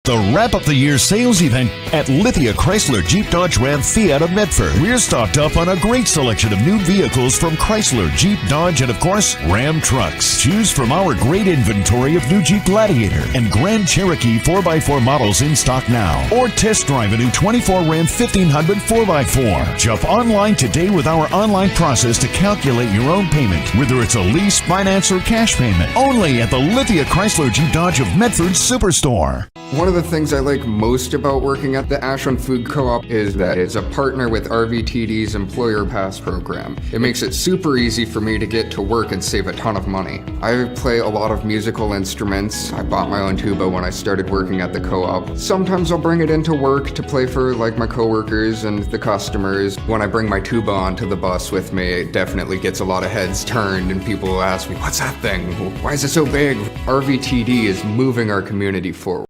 The wrap-up-the-year sales event at Lithia Chrysler Jeep Dodge Ram Fiat of Medford. We're stocked up on a great selection of new vehicles from Chrysler, Jeep, Dodge, and of course, Ram trucks. Choose from our great inventory of new Jeep Gladiator and Grand Cherokee 4x4 models in stock now. Or test drive a new 24 Ram 1500 4x4. Jump online today with our online process to calculate your own payment, whether it's a lease, finance, or cash payment. Only at the Lithia Chrysler Jeep Dodge of Medford Superstore. One of the things I like most about working at the Ashland Food Co-op is that it's a partner with RVTD's Employer Pass program. It makes it super easy for me to get to work and save a ton of money. I play a lot of musical instruments. I bought my own tuba when I started working at the co-op. Sometimes I'll bring it into work to play for like my coworkers and the customers. When I bring my tuba onto the bus with me, it definitely gets a lot of heads turned and people will ask me, "What's that thing? Why is it so big?" RVTD is moving our community forward.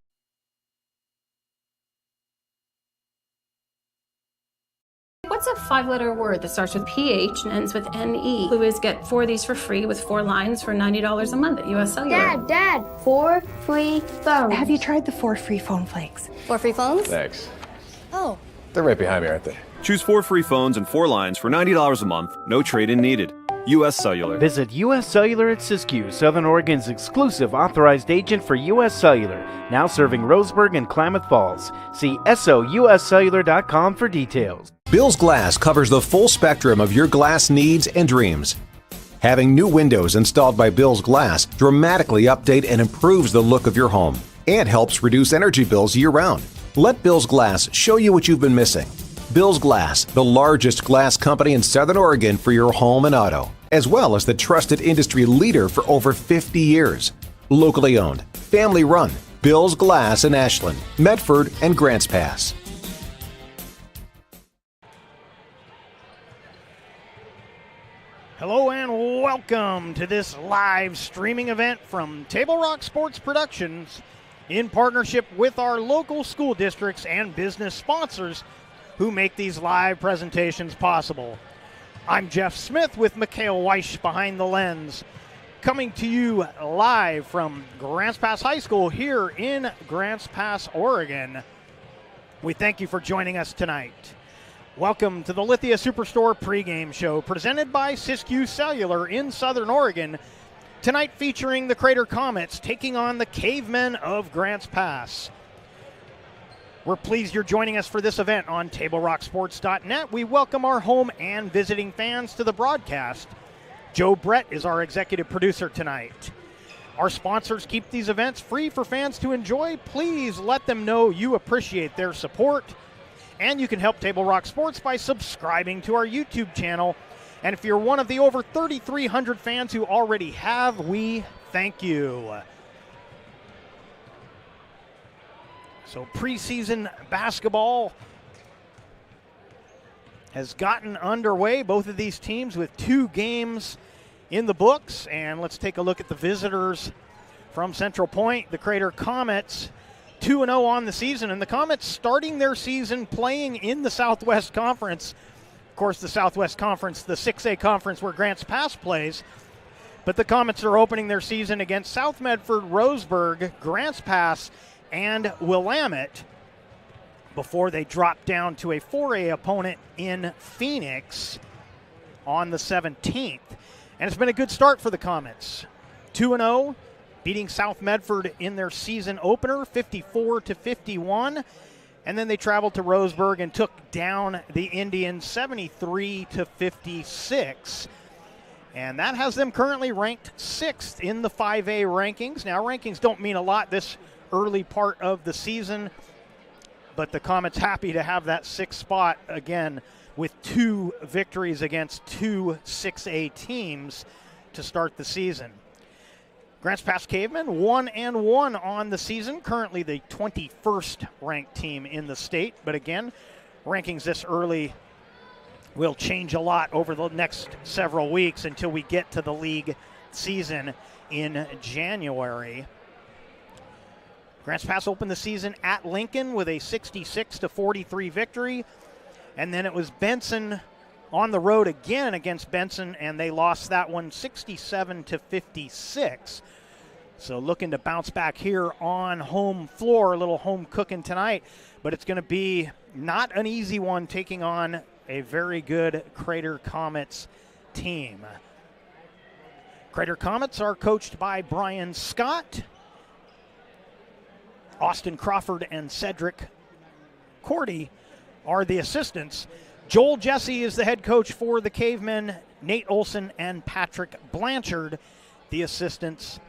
What's a 5-letter word that starts with PH and ends with NE? Clue is get 4 of these for free with 4 lines for $90 a month at US Cellular. Dad, 4 free phones. Have you tried the 4 free phone flakes? 4 free phones? Thanks. Oh. They're right behind me, aren't they? Choose 4 free phones and 4 lines for $90 a month. No trade-in needed. US Cellular. Visit US Cellular at Siskiyou, Southern Oregon's exclusive authorized agent for US Cellular, now serving Roseburg and Klamath Falls. See souscellular.com for details. Bill's Glass covers the full spectrum of your glass needs and dreams. Having new windows installed by Bill's Glass dramatically update and improves the look of your home and helps reduce energy bills year-round. Let Bill's Glass show you what you've been missing. Bill's Glass, the largest glass company in Southern Oregon for your home and auto, as well as the trusted industry leader for over 50 years. Locally owned, family run, Bill's Glass in Ashland, Medford, and Grants Pass. Hello and welcome to this live streaming event from Table Rock Sports Productions in partnership with our local school districts and business sponsors who make these live presentations possible. I'm Jeff Smith with Mikhail Weish behind the lens, coming to you live from Grants Pass High School here in Grants Pass, Oregon. We thank you for joining us tonight. Welcome to the Lithia Superstore pregame show presented by Siskiyou Cellular in Southern Oregon. Tonight featuring the Crater Comets taking on the Cavemen of Grants Pass. We're pleased you're joining us for this event on TableRockSports.net. We welcome our home and visiting fans to the broadcast. Joe Brett is our executive producer tonight. Our sponsors keep these events free for fans to enjoy. Please let them know you appreciate their support. And you can help Table Rock Sports by subscribing to our YouTube channel. And if you're one of the over 3,300 fans who already have, we thank you. So preseason basketball has gotten underway. Both of these teams with 2 games in the books. And let's take a look at the visitors from Central Point. The Crater Comets 2-0 on the season. And the Comets starting their season playing in the Southwest Conference. Of course, the Southwest Conference, the 6A conference where Grants Pass plays. But the Comets are opening their season against South Medford, Roseburg, Grants Pass, and Willamette before they drop down to a 4A opponent in Phoenix on the 17th. And it's been a good start for the Comets. 2-0, beating South Medford in their season opener, 54-51. And then they traveled to Roseburg and took down the Indians 73-56. And that has them currently ranked 6th in the 5A rankings. Now, rankings don't mean a lot this early part of the season, but the Comets happy to have that 6th spot again with 2 victories against 2 6A teams to start the season. Grants Pass Cavemen 1-1 on the season, currently the 21st ranked team in the state, but again, rankings this early will change a lot over the next several weeks until we get to the league season in January. Grants Pass opened the season at Lincoln with a 66-43 victory, and then it was Benson on the road again against Benson, and they lost that one 67-56. So looking to bounce back here on home floor, a little home cooking tonight. But it's going to be not an easy one, taking on a very good Crater Comets team. Crater Comets are coached by Brian Scott. Austin Crawford and Cedric Cordy are the assistants. Joel Jesse is the head coach for the Cavemen. Nate Olson and Patrick Blanchard, the assistants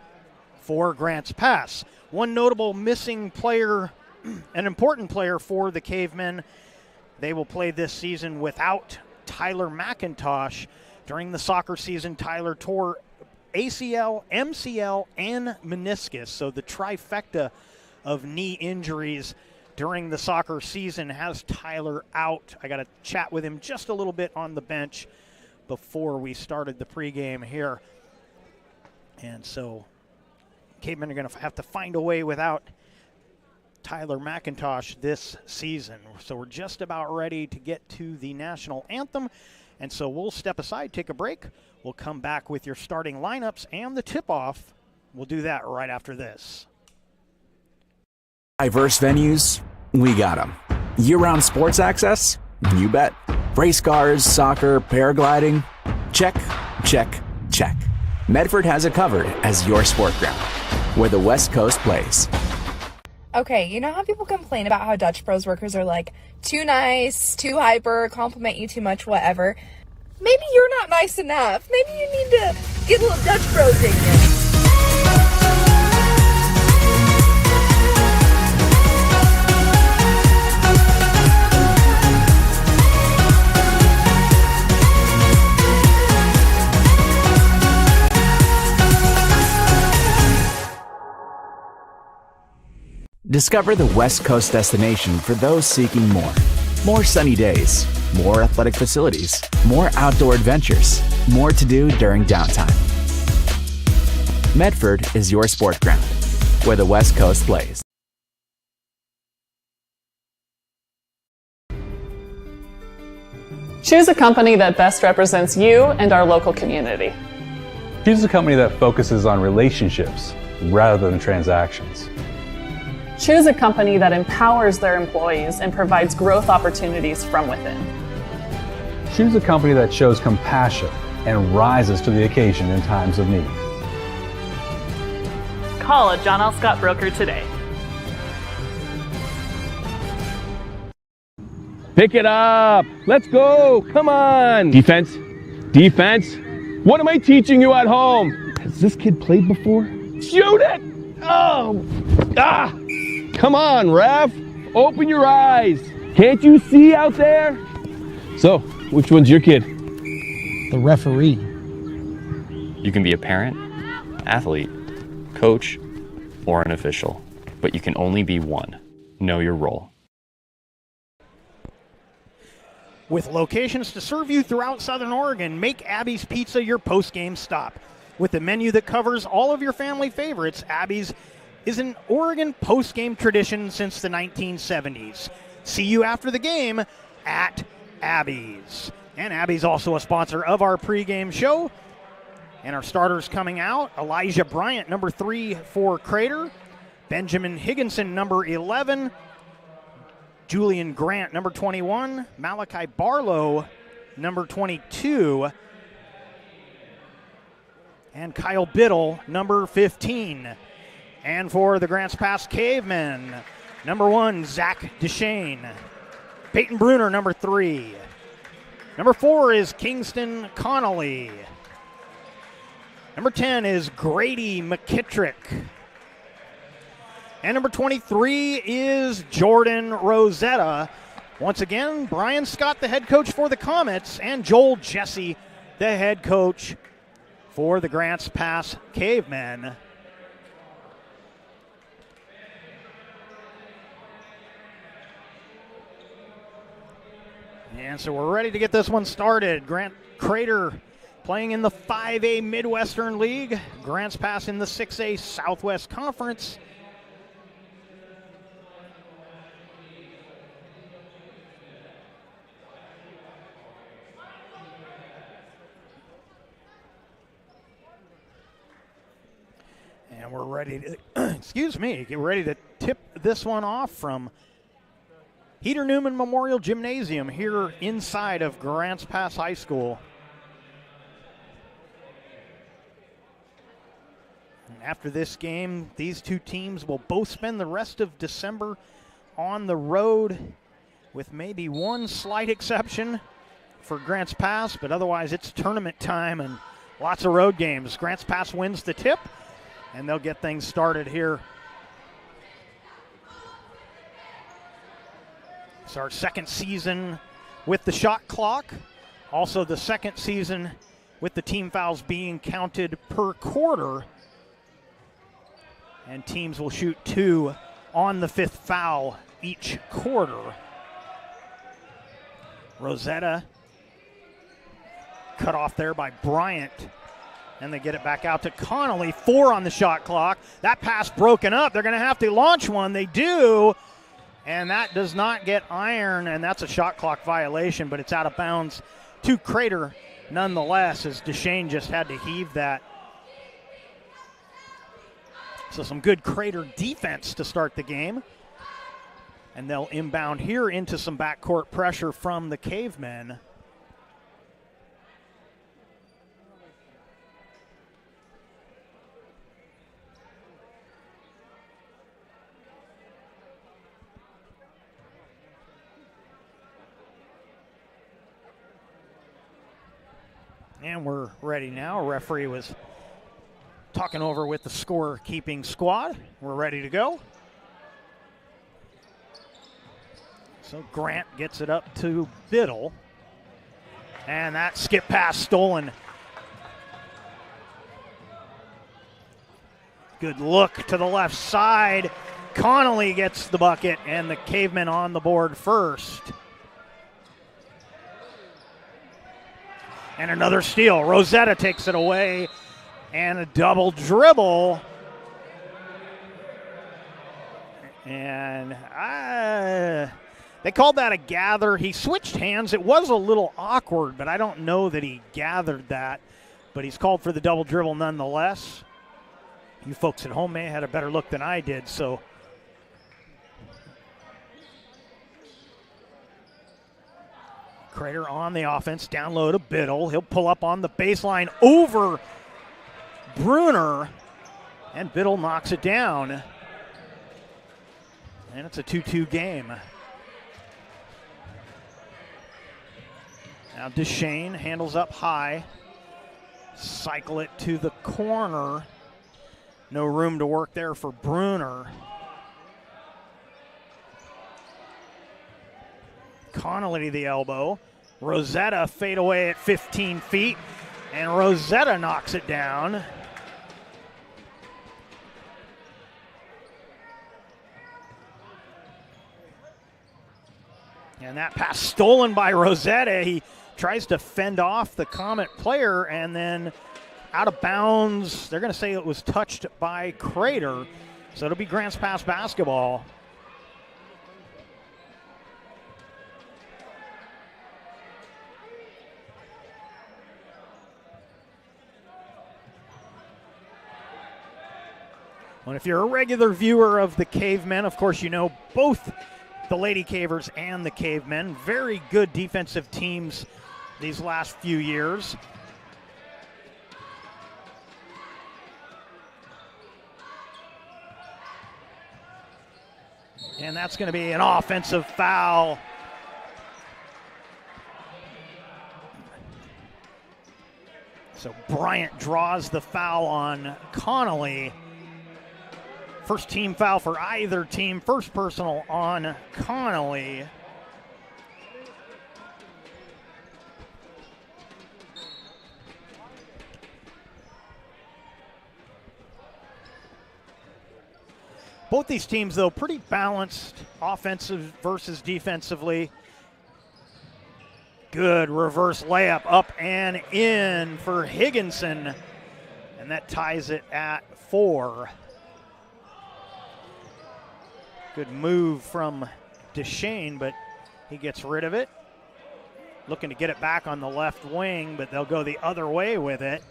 for Grants Pass. One notable missing player, an important player for the Cavemen. They will play this season without Tyler McIntosh. During the soccer season, Tyler tore ACL, MCL, and meniscus. So the trifecta of knee injuries during the soccer season has Tyler out. I got to chat with him just a little bit on the bench before we started the pregame here. And so Cavemen are going to have to find a way without Tyler McIntosh this season. So we're just about ready to get to the national anthem. And so we'll step aside, take a break. We'll come back with your starting lineups and the tip-off. We'll do that right after this. Diverse venues, we got them. Year-round sports access? You bet. Race cars, soccer, paragliding? Check, check, check. Medford has it covered as your sport ground, where the West Coast plays. Okay, you know how people complain about how Dutch Bros workers are like too nice, too hyper, compliment you too much, whatever? Maybe you're not nice enough. Maybe you need to get a little Dutch Bros in you. Discover the West Coast destination for those seeking more. More sunny days, more athletic facilities, more outdoor adventures, more to do during downtime. Medford is your sport ground, where the West Coast plays. Choose a company that best represents you and our local community. Choose a company that focuses on relationships rather than transactions. Choose a company that empowers their employees and provides growth opportunities from within. Choose a company that shows compassion and rises to the occasion in times of need. Call a John L. Scott broker today. Pick it up. Let's go. Come on. Defense. Defense. What am I teaching you at home? Has this kid played before? Shoot it. Oh. Ah. Come on, ref. Open your eyes. Can't you see out there? So, which one's your kid? The referee. You can be a parent, athlete, coach, or an official, but you can only be one. Know your role. With locations to serve you throughout Southern Oregon, make Abby's Pizza your post-game stop. With a menu that covers all of your family favorites, Abby's is an Oregon post-game tradition since the 1970s. See you after the game at Abby's. And Abby's also a sponsor of our pregame show. And our starters coming out, Elijah Bryant, number 3 for Crater. Benjamin Higginson, number 11. Julian Grant, number 21. Malachi Barlow, number 22. And Kyle Biddle, number 15. And for the Grants Pass Cavemen, number 1, Zach Deshane. Peyton Bruner, number 3. Number 4 is Kingston Connolly. Number 10 is Grady McKittrick. And number 23 is Jordan Rosetta. Once again, Brian Scott, the head coach for the Comets, and Joel Jesse, the head coach for the Grants Pass Cavemen. And so we're ready to get this one started. Grant Crater playing in the 5A Midwestern League. Grants Pass in the 6A Southwest Conference. And we're ready to, excuse me, get ready to tip this one off from Heater Newman Memorial Gymnasium here inside of Grants Pass High School. And after this game, these two teams will both spend the rest of December on the road, with maybe one slight exception for Grants Pass, but otherwise it's tournament time and lots of road games. Grants Pass wins the tip, and they'll get things started here. It's our second season with the shot clock. Also the second season with the team fouls being counted per quarter. And teams will shoot 2 on the 5th foul each quarter. Rosetta cut off there by Bryant. And they get it back out to Connolly. 4 on the shot clock. That pass broken up. They're going to have to launch one. They do. And that does not get iron, and that's a shot clock violation, but it's out of bounds to Crater nonetheless, as Deshane just had to heave that. So some good Crater defense to start the game. And they'll inbound here into some backcourt pressure from the Cavemen. And we're ready now. Referee was talking over with the score-keeping squad. We're ready to go. So Grant gets it up to Biddle. And that skip pass stolen. Good look to the left side. Connolly gets the bucket, and the Cavemen on the board first. And another steal. Rosetta takes it away, and a double dribble. And they called that a gather. He switched hands. It was a little awkward, but I don't know that he gathered that. But he's called for the double dribble nonetheless. You folks at home may have had a better look than I did, so. Crater on the offense, down low to Biddle. He'll pull up on the baseline over Bruner, and Biddle knocks it down. And it's a 2-2 game. Now Deshane handles up high. Cycle it to the corner. No room to work there for Bruner. Connolly to the elbow. Rosetta fade away at 15 feet, and Rosetta knocks it down. And that pass stolen by Rosetta. He tries to fend off the Comet player, and then out of bounds. They're going to say it was touched by Crater, so it'll be Grants Pass basketball. And if you're a regular viewer of the Cavemen, of course you know both the Lady Cavers and the Cavemen. Very good defensive teams these last few years. And that's going to be an offensive foul. So Bryant draws the foul on Connolly. First team foul for either team. First personal on Connolly. Both these teams, though, pretty balanced offensive versus defensively. Good reverse layup up and in for Higginson. And that ties it at 4. Good move from Deshane, but he gets rid of it. Looking to get it back on the left wing, but they'll go the other way with it.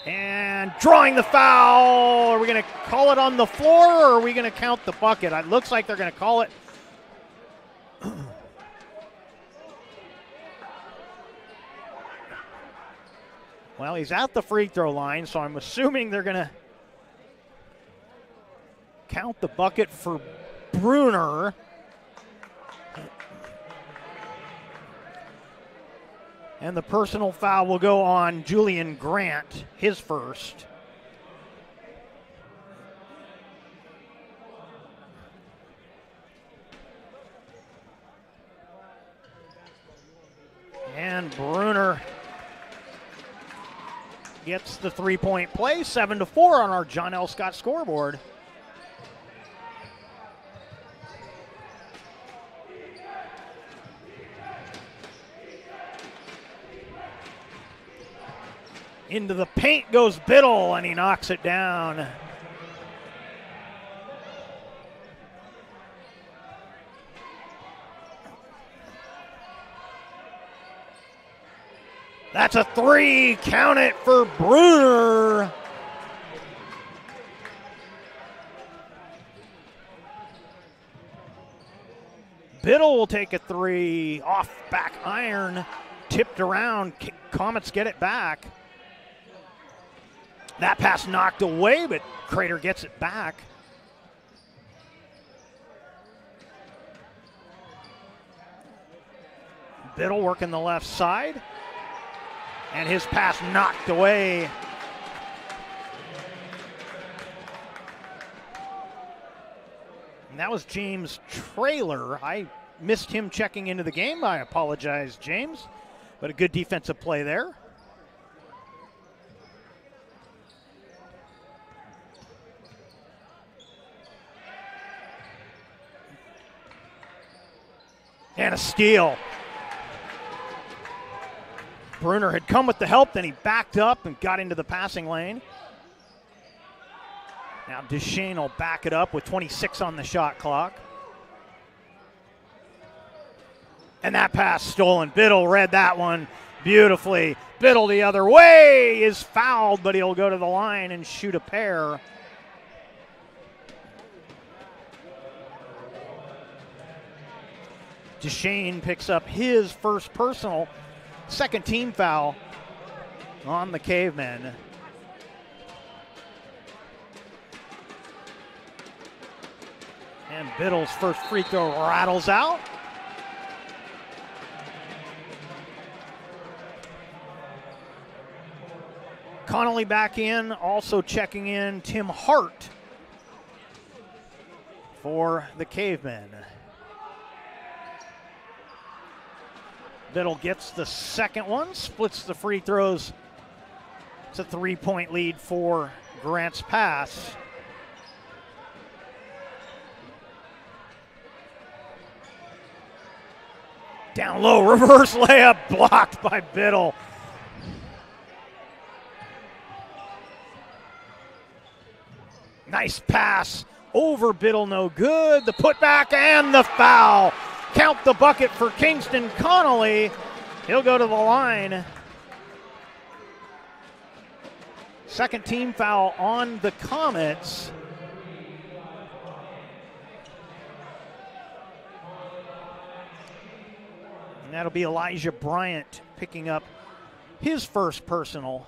And drawing the foul. Are we going to call it on the floor, or are we going to count the bucket? It looks like they're going to call it. Well, he's at the free throw line, so I'm assuming they're going to count the bucket for Bruner. And the personal foul will go on Julian Grant, his first. And Bruner gets the three-point play, 7-4 on our John L. Scott scoreboard. Into the paint goes Biddle, and he knocks it down. That's a three. Count it for Bruner. Biddle will take a three. Off back iron. Tipped around. Comets get it back. That pass knocked away, but Crater gets it back. Biddle working the left side. And his pass knocked away. And that was James Traylor. I missed him checking into the game. I apologize, James. But a good defensive play there. And a steal. Bruner had come with the help, then he backed up and got into the passing lane. Now Duchesne will back it up with 26 on the shot clock. And that pass stolen. Biddle read that one beautifully. Biddle the other way is fouled, but he'll go to the line and shoot a pair. Duchesne picks up his first personal, second team foul on the Cavemen. And Biddle's first free throw rattles out. Connolly back in, also checking in Tim Hart for the Cavemen. Biddle gets the second one, splits the free throws. It's a 3-point lead for Grants Pass. Down low, reverse layup blocked by Biddle. Nice pass over Biddle, no good. The putback and the foul. Count the bucket for Kingston Connolly. He'll go to the line. Second team foul on the Comets. And that'll be Elijah Bryant picking up his first personal.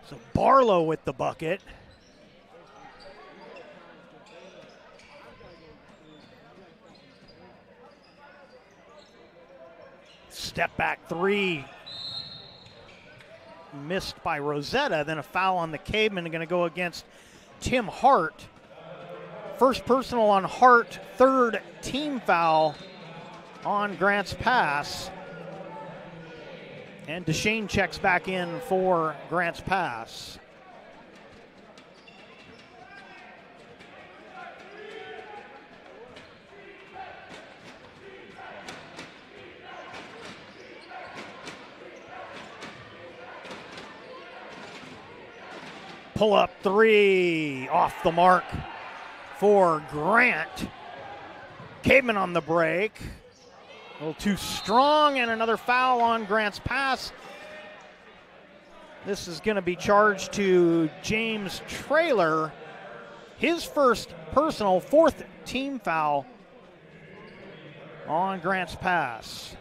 So Barlow with the bucket. Step back three. Missed by Rosetta. Then a foul on the Cavemen. Going to go against Tim Hart. First personal on Hart. Third team foul on Grants Pass. And Deshane checks back in for Grants Pass. Pull up three, off the mark for Grant. Caveman on the break. A little too strong, and another foul on Grant's Pass. This is going to be charged to James Traylor. His first personal, fourth team foul on Grant's Pass.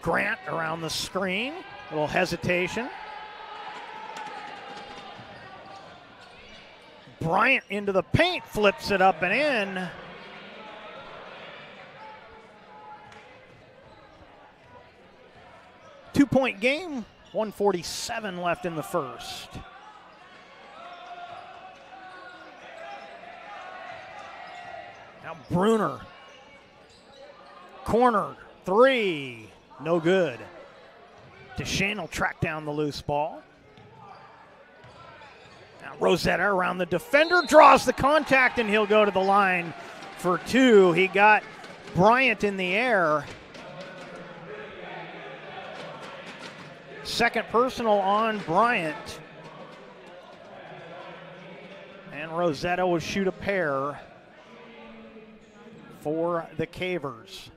Grant around the screen, a little hesitation. Bryant into the paint, flips it up and in. Two-point game, 1:47 left in the first. Now Bruner, corner, three. No good. Deshane will track down the loose ball. Now Rosetta around the defender, draws the contact, and he'll go to the line for two. He got Bryant in the air. Second personal on Bryant. And Rosetta will shoot a pair for the Cavers.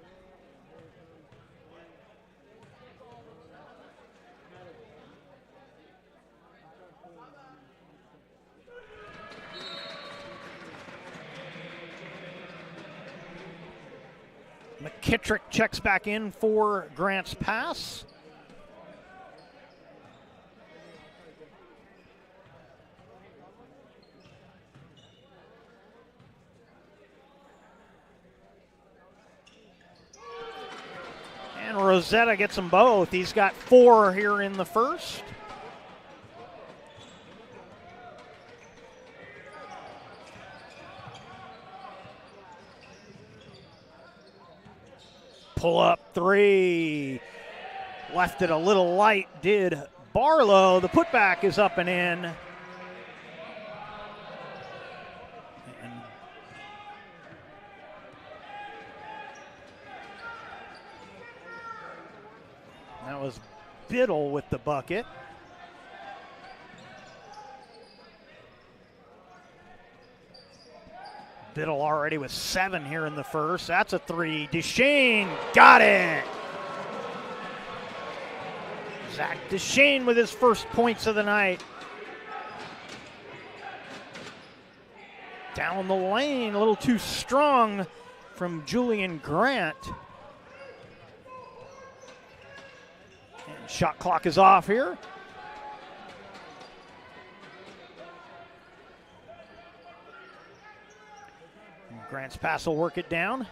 McKittrick checks back in for Grant's Pass. And Rosetta gets them both. He's got 4 here in the first. Pull up three. Left it a little light, did Barlow. The putback is up and in. And that was Biddle with the bucket. Biddle already with 7 here in the first. That's a 3. Deshane got it. Zach Deshane with his first points of the night. Down the lane, a little too strong from Julian Grant. And shot clock is off here. Grant's Pass will work it down,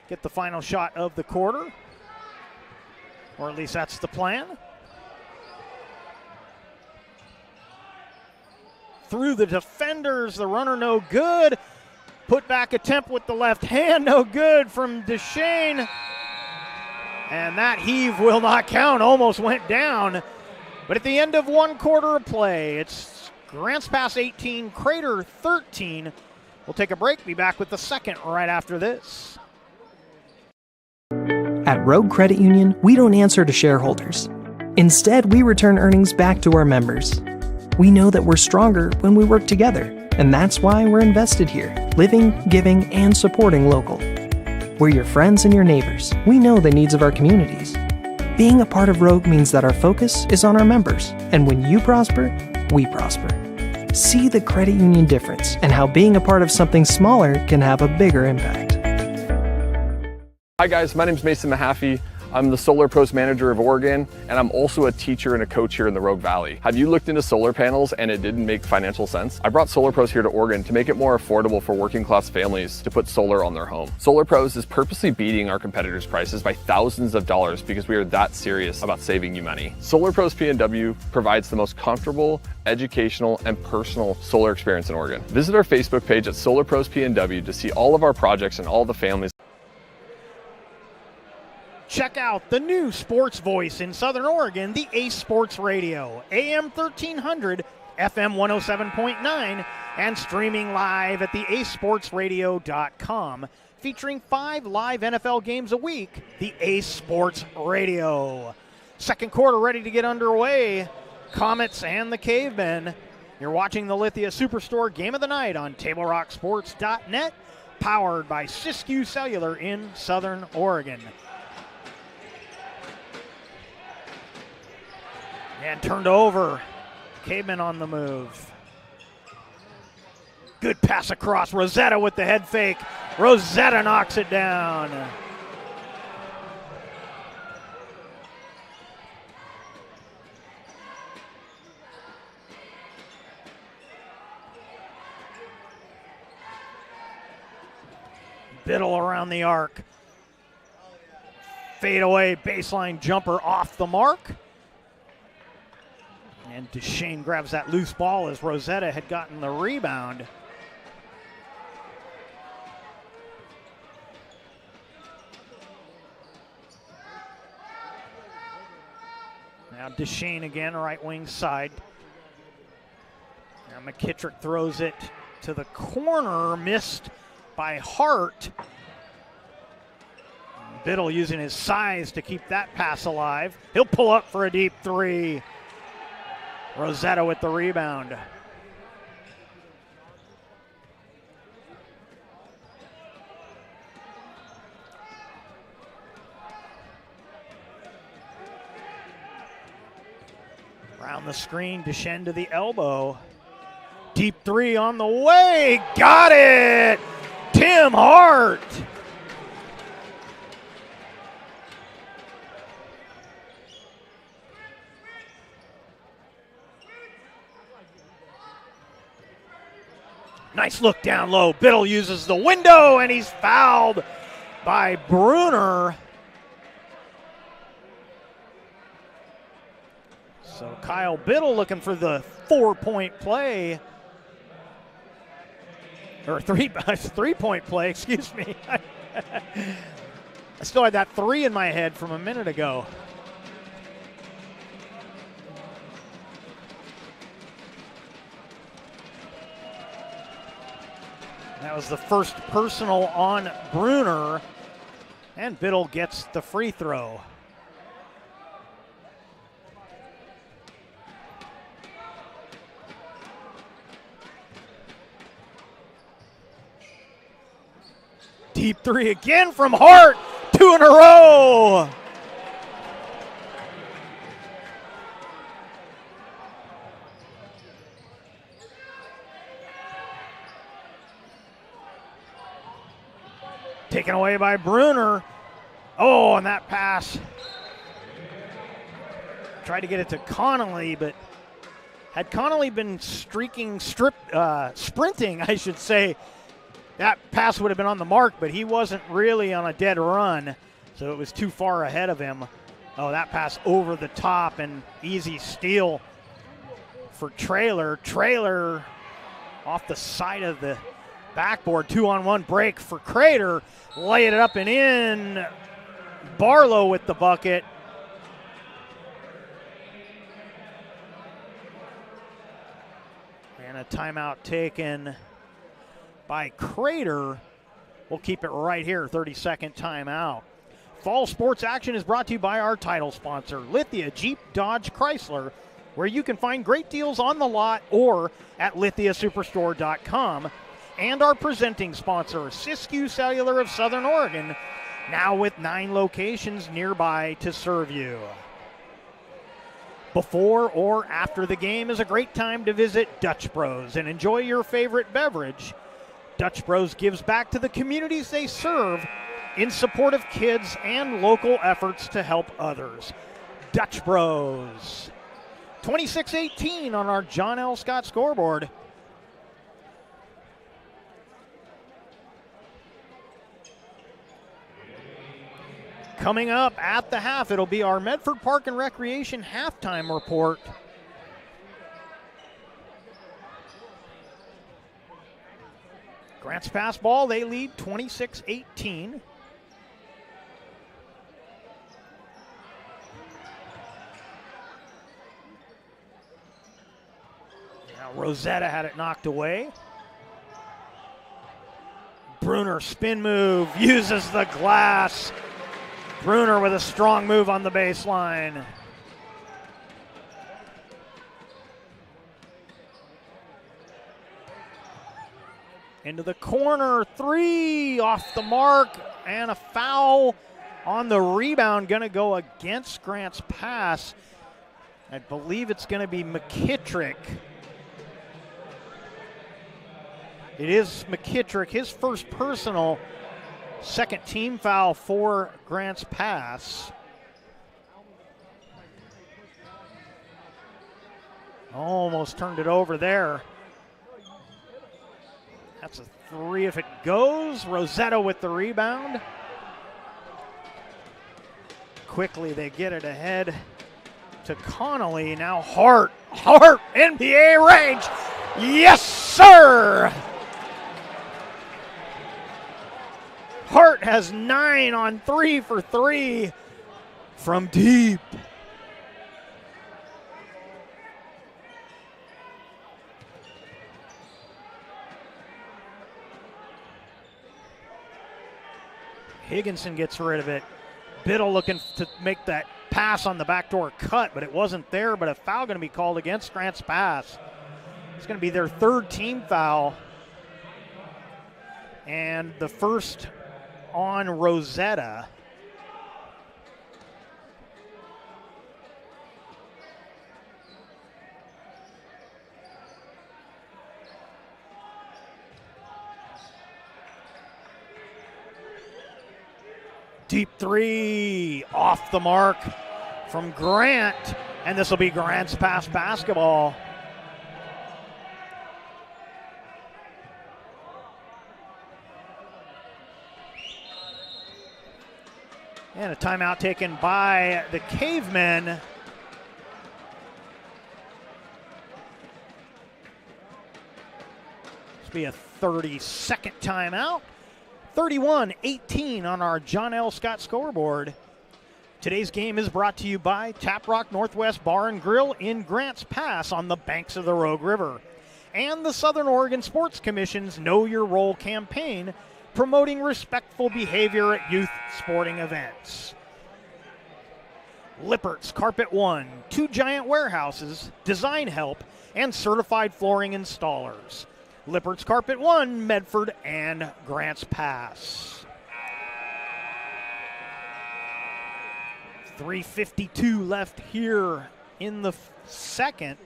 get the final shot of the quarter, or at least that's the plan. Through the defenders, the runner no good. Put back attempt with the left hand, no good from Deshane. And that heave will not count, almost went down. But at the end of one quarter of play, it's Grant's Pass 18, Crater 13. We'll take a break, be back with the second right after this. At Rogue Credit Union, we don't answer to shareholders. Instead, we return earnings back to our members. We know that we're stronger when we work together, and that's why we're invested here, living, giving, and supporting local. We're your friends and your neighbors. We know the needs of our communities. Being a part of Rogue means that our focus is on our members, and when you prosper, we prosper. See the credit union difference and how being a part of something smaller can have a bigger impact. Hi guys, my name is Mason Mahaffey. I'm the Solar Pros Manager of Oregon, and I'm also a teacher and a coach here in the Rogue Valley. Have you looked into solar panels and it didn't make financial sense? I brought Solar Pros here to Oregon to make it more affordable for working class families to put solar on their home. Solar Pros is purposely beating our competitors' prices by thousands of dollars because we are that serious about saving you money. Solar Pros PNW provides the most comfortable, educational, and personal solar experience in Oregon. Visit our Facebook page at Solar Pros PNW to see all of our projects and all the families. Check out the new sports voice in Southern Oregon, the Ace Sports Radio, AM 1300, FM 107.9, and streaming live at the acesportsradio.com, featuring 5 live NFL games a week, the Ace Sports Radio. Second quarter ready to get underway. Comets and the Cavemen. You're watching the Lithia Superstore Game of the Night on TableRockSports.net, powered by Siskiyou Cellular in Southern Oregon. And turned over. Caveman on the move. Good pass across. Rosetta with the head fake. Rosetta knocks it down. Biddle around the arc. Fade away baseline jumper off the mark. And Duchesne grabs that loose ball as Rosetta had gotten the rebound. Now Duchesne again, right wing side. Now McKittrick throws it to the corner, missed by Hart. Biddle using his size to keep that pass alive. He'll pull up for a deep three. Rosetta with the rebound. Around the screen, Duchesne to the elbow. Deep three on the way. Got it! Tim Hart. Nice look down low. Biddle uses the window, and he's fouled by Bruner. So Kyle Biddle looking for the 4-point play. Or three-point play, excuse me. I still had that 3 in my head from a minute ago. That was the first personal on Bruner, and Biddle gets the free throw. Deep three again from Hart, 2 in a row. Taken away by Bruner. Oh, and that pass. Tried to get it to Connolly, but had Connolly been sprinting, I should say, that pass would have been on the mark, but he wasn't really on a dead run, so it was too far ahead of him. Oh, that pass over the top and easy steal for Traylor. Traylor off the side of the backboard, 2-on-1 break for Crater. Lay it up and in. Barlow with the bucket. And a timeout taken by Crater. We'll keep it right here, 30-second timeout. Fall sports action is brought to you by our title sponsor, Lithia Jeep Dodge Chrysler, where you can find great deals on the lot or at lithiasuperstore.com. And our presenting sponsor, Siskiyou Cellular of Southern Oregon, now with 9 locations nearby to serve you. Before or after the game is a great time to visit Dutch Bros and enjoy your favorite beverage. Dutch Bros gives back to the communities they serve in support of kids and local efforts to help others. Dutch Bros. 26-18 on our John L. Scott scoreboard. Coming up at the half, it'll be our Medford Park and Recreation halftime report. Grants pass ball, they lead 26-18. Now Rosetta had it knocked away. Bruner spin move, uses the glass. Bruner with a strong move on the baseline. Into the corner, three off the mark, and a foul on the rebound. Going to go against Grant's pass. I believe it's going to be McKittrick. It is McKittrick, his first personal. Second team foul for Grant's pass. Almost turned it over there. That's a three if it goes. Rosetta with the rebound. Quickly they get it ahead to Connolly. Now Hart. Hart, NBA range. Yes, sir. Hart has 9 on 3 for 3 from deep. Higginson gets rid of it. Biddle looking to make that pass on the backdoor cut, but it wasn't there, but a foul going to be called against Grant's pass. It's going to be their third team foul. And the first on Rosetta. Deep three off the mark from Grant, and this will be Grant's pass basketball. And a timeout taken by the Cavemen. This will be a 30-second timeout. 31-18 on our John L. Scott scoreboard. Today's game is brought to you by Tap Rock Northwest Bar and Grill in Grants Pass on the banks of the Rogue River, and the Southern Oregon Sports Commission's Know Your Role campaign, promoting respectful behavior at youth sporting events. Lippert's Carpet One, 2 giant warehouses, design help, and certified flooring installers. Lippert's Carpet One, Medford, and Grants Pass. 3:52 left here in the second.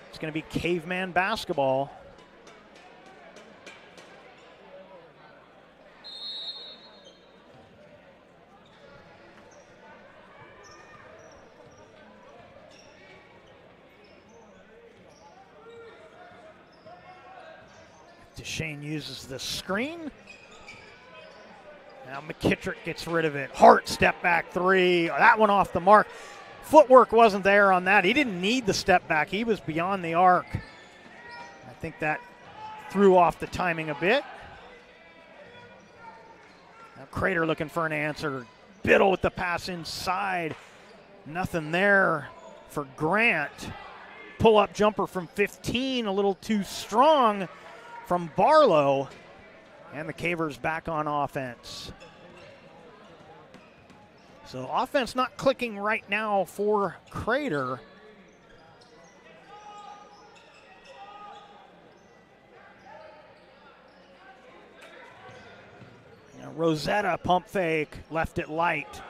It's going to be Caveman basketball. Shane uses the screen. Now McKittrick gets rid of it. Hart step back three. That one off the mark. Footwork wasn't there on that. He didn't need the step back. He was beyond the arc. I think that threw off the timing a bit. Now Crater looking for an answer. Biddle with the pass inside. Nothing there for Grant. Pull-up jumper from 15, a little too strong from Barlow, and the Cavers back on offense. So offense not clicking right now for Crater. Now Rosetta pump fake, left it light.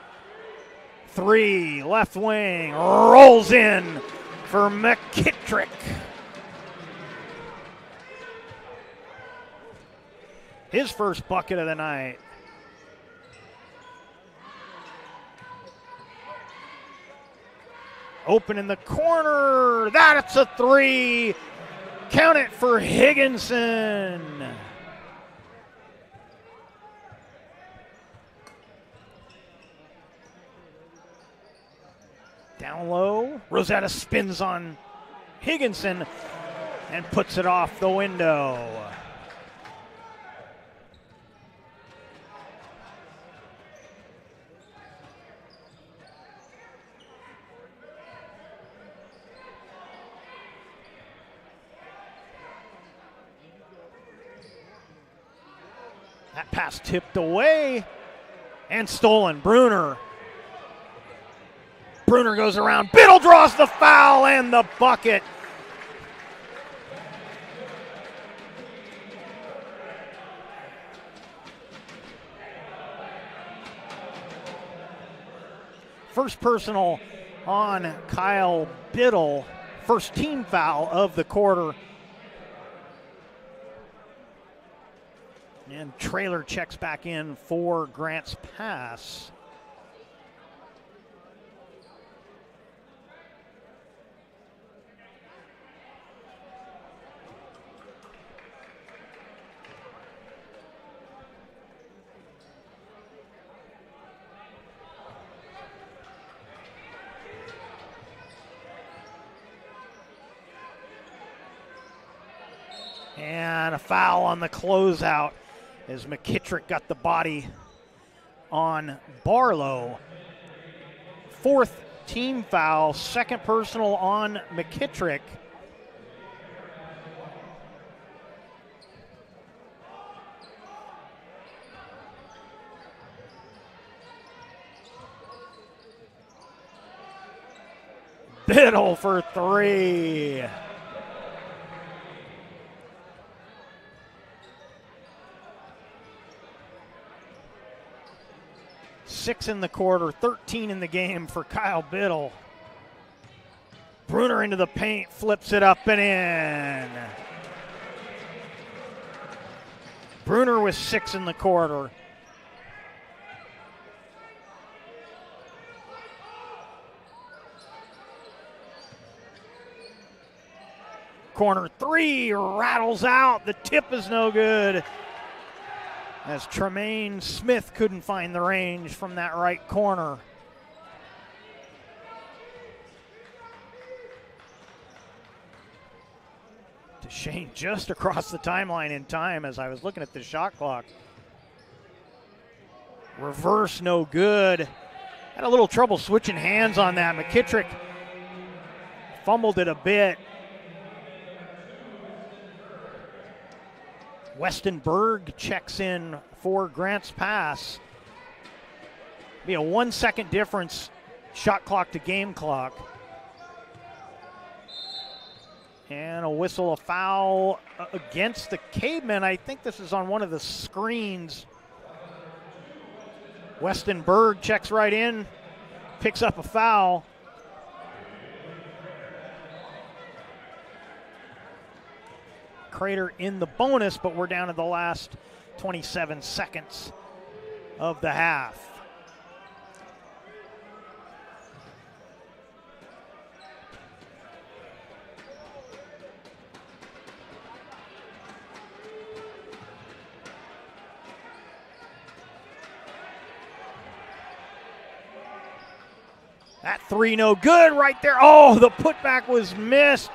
3, left wing, rolls in for McKittrick. His first bucket of the night. Open in the corner. That's a three. Count it for Higginson. Down low. Rosetta spins on Higginson and puts it off the window. That pass tipped away and stolen. Bruner goes around. Biddle draws the foul and the bucket. First personal on Kyle Biddle. First team foul of the quarter. And Trailer checks back in for Grant's pass. And a foul on the closeout as McKittrick got the body on Barlow. Fourth team foul, second personal on McKittrick. Biddle for three. Six in the quarter, 13 in the game for Kyle Biddle. Bruner into the paint, flips it up and in. Bruner with 6 in the quarter. Corner three rattles out. The tip is no good, as Tremaine Smith couldn't find the range from that right corner. DeShane just across the timeline in time as I was looking at the shot clock. Reverse no good. Had a little trouble switching hands on that. McKittrick fumbled it a bit. Weston Berg checks in for Grant's pass. Be a 1 second difference, shot clock to game clock. And a whistle, a foul against the Cavemen. I think this is on one of the screens. Weston Berg checks right in, picks up a foul. Crater in the bonus, but we're down to the last 27 seconds of the half. That three no good right there. Oh, the putback was missed.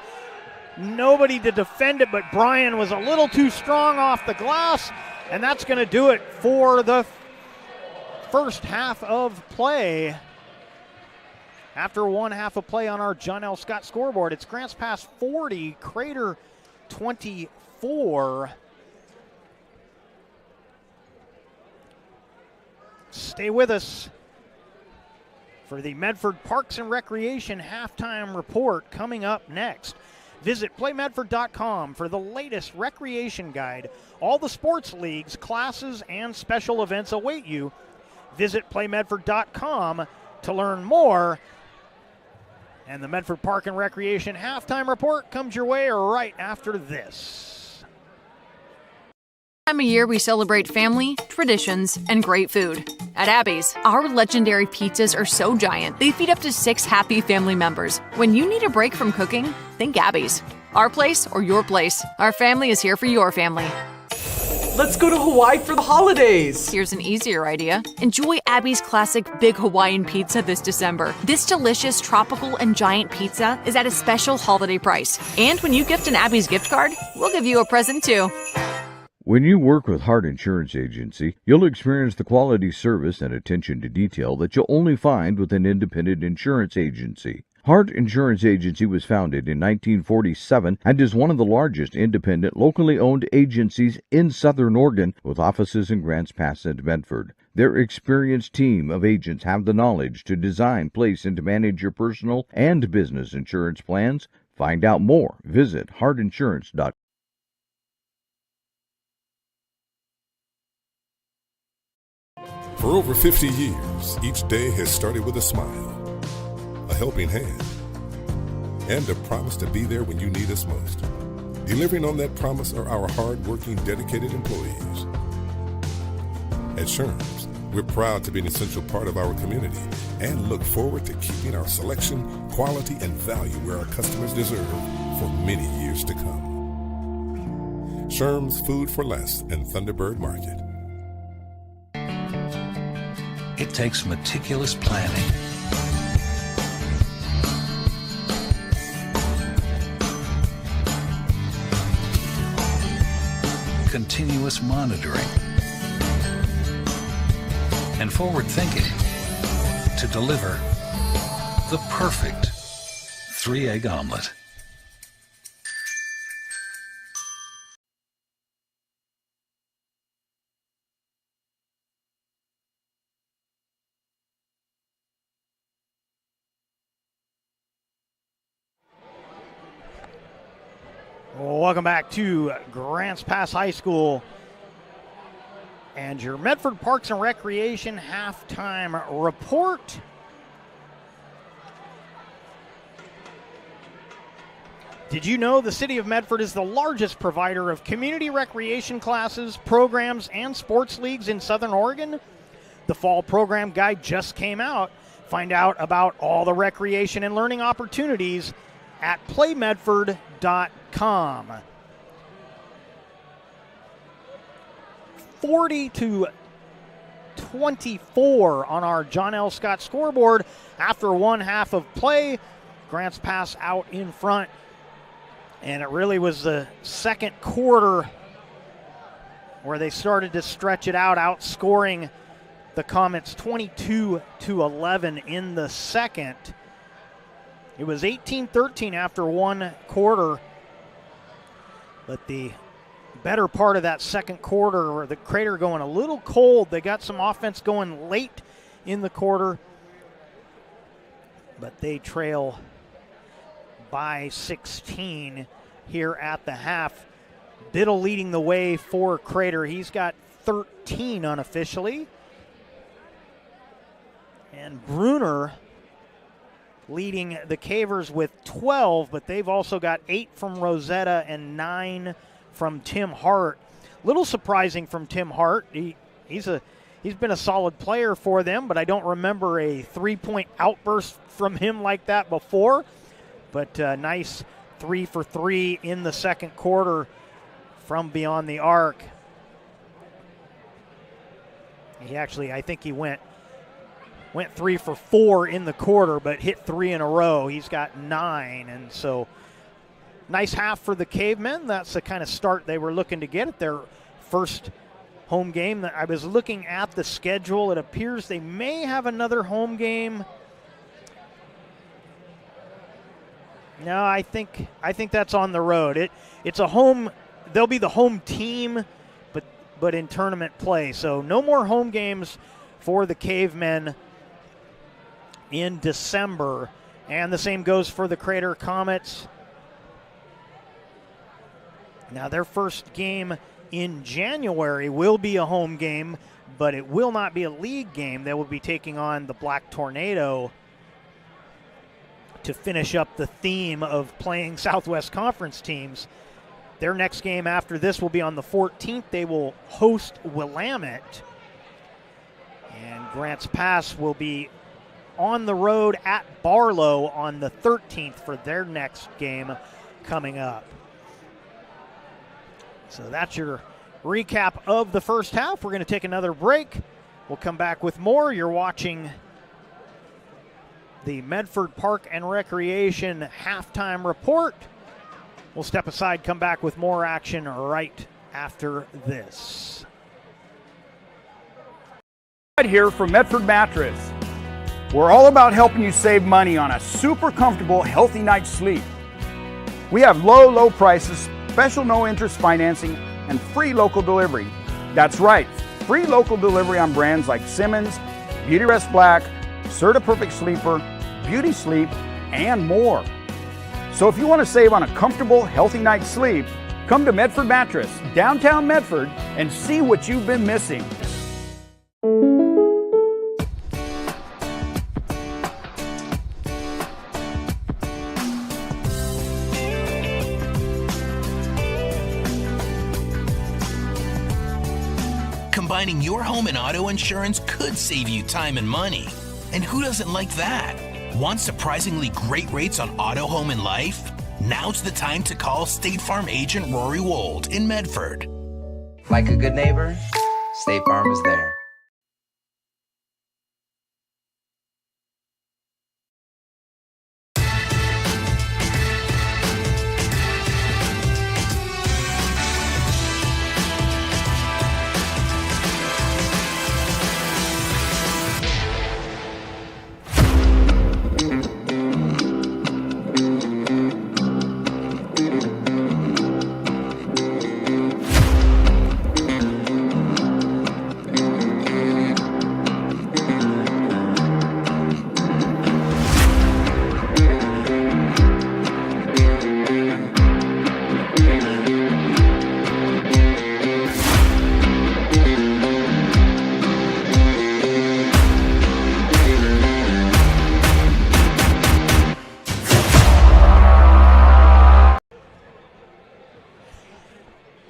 Nobody to defend it, but Brian was a little too strong off the glass, and that's going to do it for the first half of play. After one half of play on our John L. Scott scoreboard, it's Grants Pass 40, Crater 24. Stay with us for the Medford Parks and Recreation halftime report coming up next. Visit playmedford.com for the latest recreation guide. All the sports leagues, classes, and special events await you. Visit playmedford.com to learn more. And the Medford Park and Recreation halftime report comes your way right after this. Time of year we celebrate family, traditions, and great food. At Abby's, our legendary pizzas are so giant, they feed up to 6 happy family members. When you need a break from cooking, think Abby's. Our place or your place. Our family is here for your family. Let's go to Hawaii for the holidays. Here's an easier idea. Enjoy Abby's classic Big Hawaiian Pizza this December. This delicious tropical and giant pizza is at a special holiday price. And when you gift an Abby's gift card, we'll give you a present too. When you work with Hart Insurance Agency, you'll experience the quality service and attention to detail that you'll only find with an independent insurance agency. Hart Insurance Agency was founded in 1947 and is one of the largest independent, locally owned agencies in Southern Oregon, with offices in Grants Pass and Medford. Their experienced team of agents have the knowledge to design, place, and to manage your personal and business insurance plans. Find out more. Visit hartinsurance.com. For over 50 years, each day has started with a smile, a helping hand, and a promise to be there when you need us most. Delivering on that promise are our hard-working, dedicated employees. At Sherms, we're proud to be an essential part of our community and look forward to keeping our selection, quality, and value where our customers deserve for many years to come. Sherms Food for Less and Thunderbird Market. It takes meticulous planning, continuous monitoring, and forward thinking to deliver the perfect 3-egg omelet. Welcome back to Grants Pass High School and your Medford Parks and Recreation halftime report. Did you know the City of Medford is the largest provider of community recreation classes, programs, and sports leagues in Southern Oregon? The fall program guide just came out. Find out about all the recreation and learning opportunities at playmedford.com. 40-24 on our John L. Scott scoreboard after one half of play. Grants Pass out in front, and it really was the second quarter where they started to stretch it out, outscoring the Comets 22-11 in the second. It was 18-13 after one quarter, but the better part of that second quarter, the Crater going a little cold. They got some offense going late in the quarter, but they trail by 16 here at the half. Biddle leading the way for Crater. He's got 13 unofficially. And Bruner leading the Cavers with 12, but they've also got 8 from Rosetta and 9 from Tim Hart. Little surprising from Tim Hart. He's been a solid player for them, but I don't remember a three-point outburst from him like that before. But nice 3 for 3 in the second quarter from beyond the arc. He actually, I think he went 3 for 4 in the quarter, but hit 3 in a row. He's got 9, and so nice half for the Cavemen. That's the kind of start they were looking to get at their first home game. I was looking at the schedule. It appears they may have another home game. No, I think that's on the road. It's a home. They'll be the home team, but in tournament play. So no more home games for the Cavemen in December, and the same goes for the Crater Comets. Now their first game in January will be a home game, but it will not be a league game. They will be taking on the Black Tornado to finish up the theme of playing Southwest Conference teams. Their next game after this will be on the 14th. They will host Willamette. And Grants Pass will be on the road at Barlow on the 13th for their next game coming up. So that's your recap of the first half. We're going to take another break. We'll come back with more. You're watching the Medford Park and Recreation halftime report. We'll step aside, come back with more action right after this. Right here from Medford Mattress. We're all about helping you save money on a super comfortable, healthy night's sleep. We have low prices, special no-interest financing, and free local delivery. That's right, free local delivery on brands like Simmons, Beauty Rest Black, Serta Perfect Sleeper, Beauty Sleep, and more. So if you want to save on a comfortable, healthy night's sleep, come to Medford Mattress, downtown Medford, and see what you've been missing. Combining your home and auto insurance could save you time and money. And who doesn't like that? Want surprisingly great rates on auto, home, and life? Now's the time to call State Farm agent Rory Wold in Medford. Like a good neighbor, State Farm is there.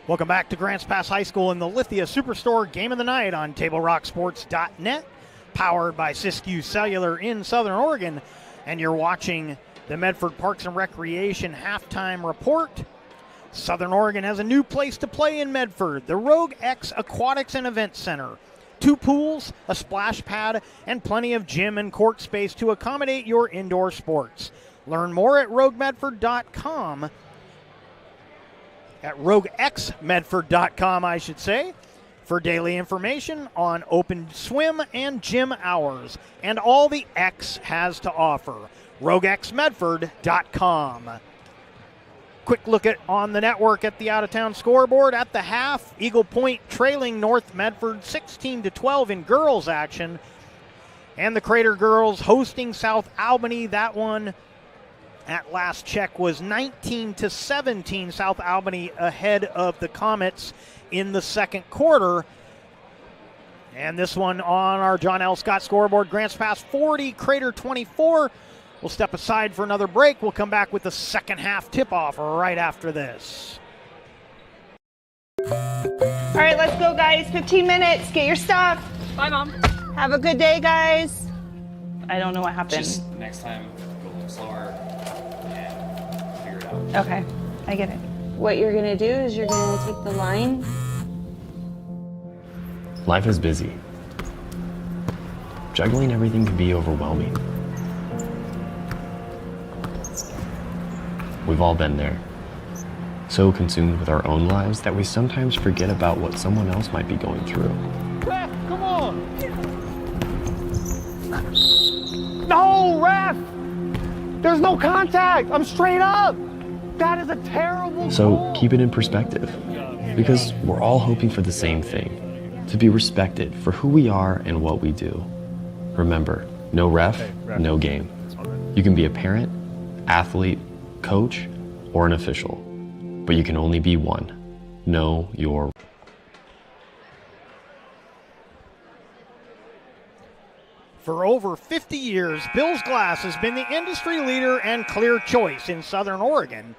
Welcome back to Grants Pass High School in the Lithia Superstore Game of the Night on TableRockSports.net, powered by Siskiyou Cellular in Southern Oregon. And you're watching the Medford Parks and Recreation halftime report. Southern Oregon has a new place to play in Medford, the Rogue X Aquatics and Event Center. 2 pools, a splash pad, and plenty of gym and court space to accommodate your indoor sports. Learn more at roguemedford.com. At roguexmedford.com, I should say, for daily information on open swim and gym hours and all the X has to offer. roguexmedford.com. Quick look on the network at the out-of-town scoreboard at the half. Eagle Point trailing North Medford 16-12 in girls action. And the Crater girls hosting South Albany. That one at last check was 19-17. South Albany ahead of the Comets in the second quarter. And this one on our John L. Scott scoreboard, Grants Pass 40, Crater 24. We'll step aside for another break. We'll come back with the second half tip-off right after this. All right, let's go, guys. 15 minutes. Get your stuff. Bye, Mom. Have a good day, guys. I don't know what happened. Just next time, go a little slower and figure it out. Okay, I get it. What you're gonna do is you're gonna take the line. Life is busy. Juggling everything can be overwhelming. We've all been there. So consumed with our own lives that we sometimes forget about what someone else might be going through. Ref, come on! No, ref! There's no contact! I'm straight up! That is a terrible So keep it in perspective, because we're all hoping for the same thing, to be respected for who we are and what we do. Remember, no ref, no game. You can be a parent, athlete, coach, or an official, but you can only be one. Know your. For over 50 years, Bill's Glass has been the industry leader and clear choice in Southern Oregon.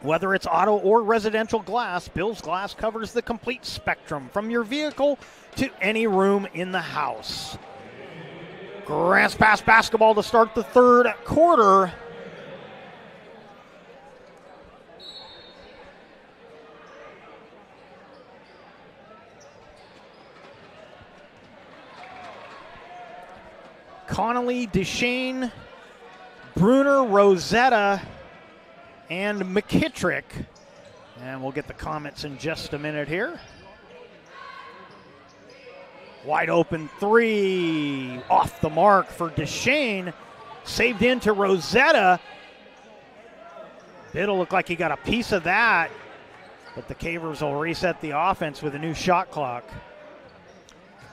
Whether it's auto or residential glass, Bill's Glass covers the complete spectrum from your vehicle to any room in the house. Grants pass basketball to start the third quarter. Connolly, Deshane, Bruner, Rosetta, and McKittrick. And we'll get the comments in just a minute here. Wide open three, off the mark for Deshane. Saved into Rosetta. It'll look like he got a piece of that, but the Cavers will reset the offense with a new shot clock.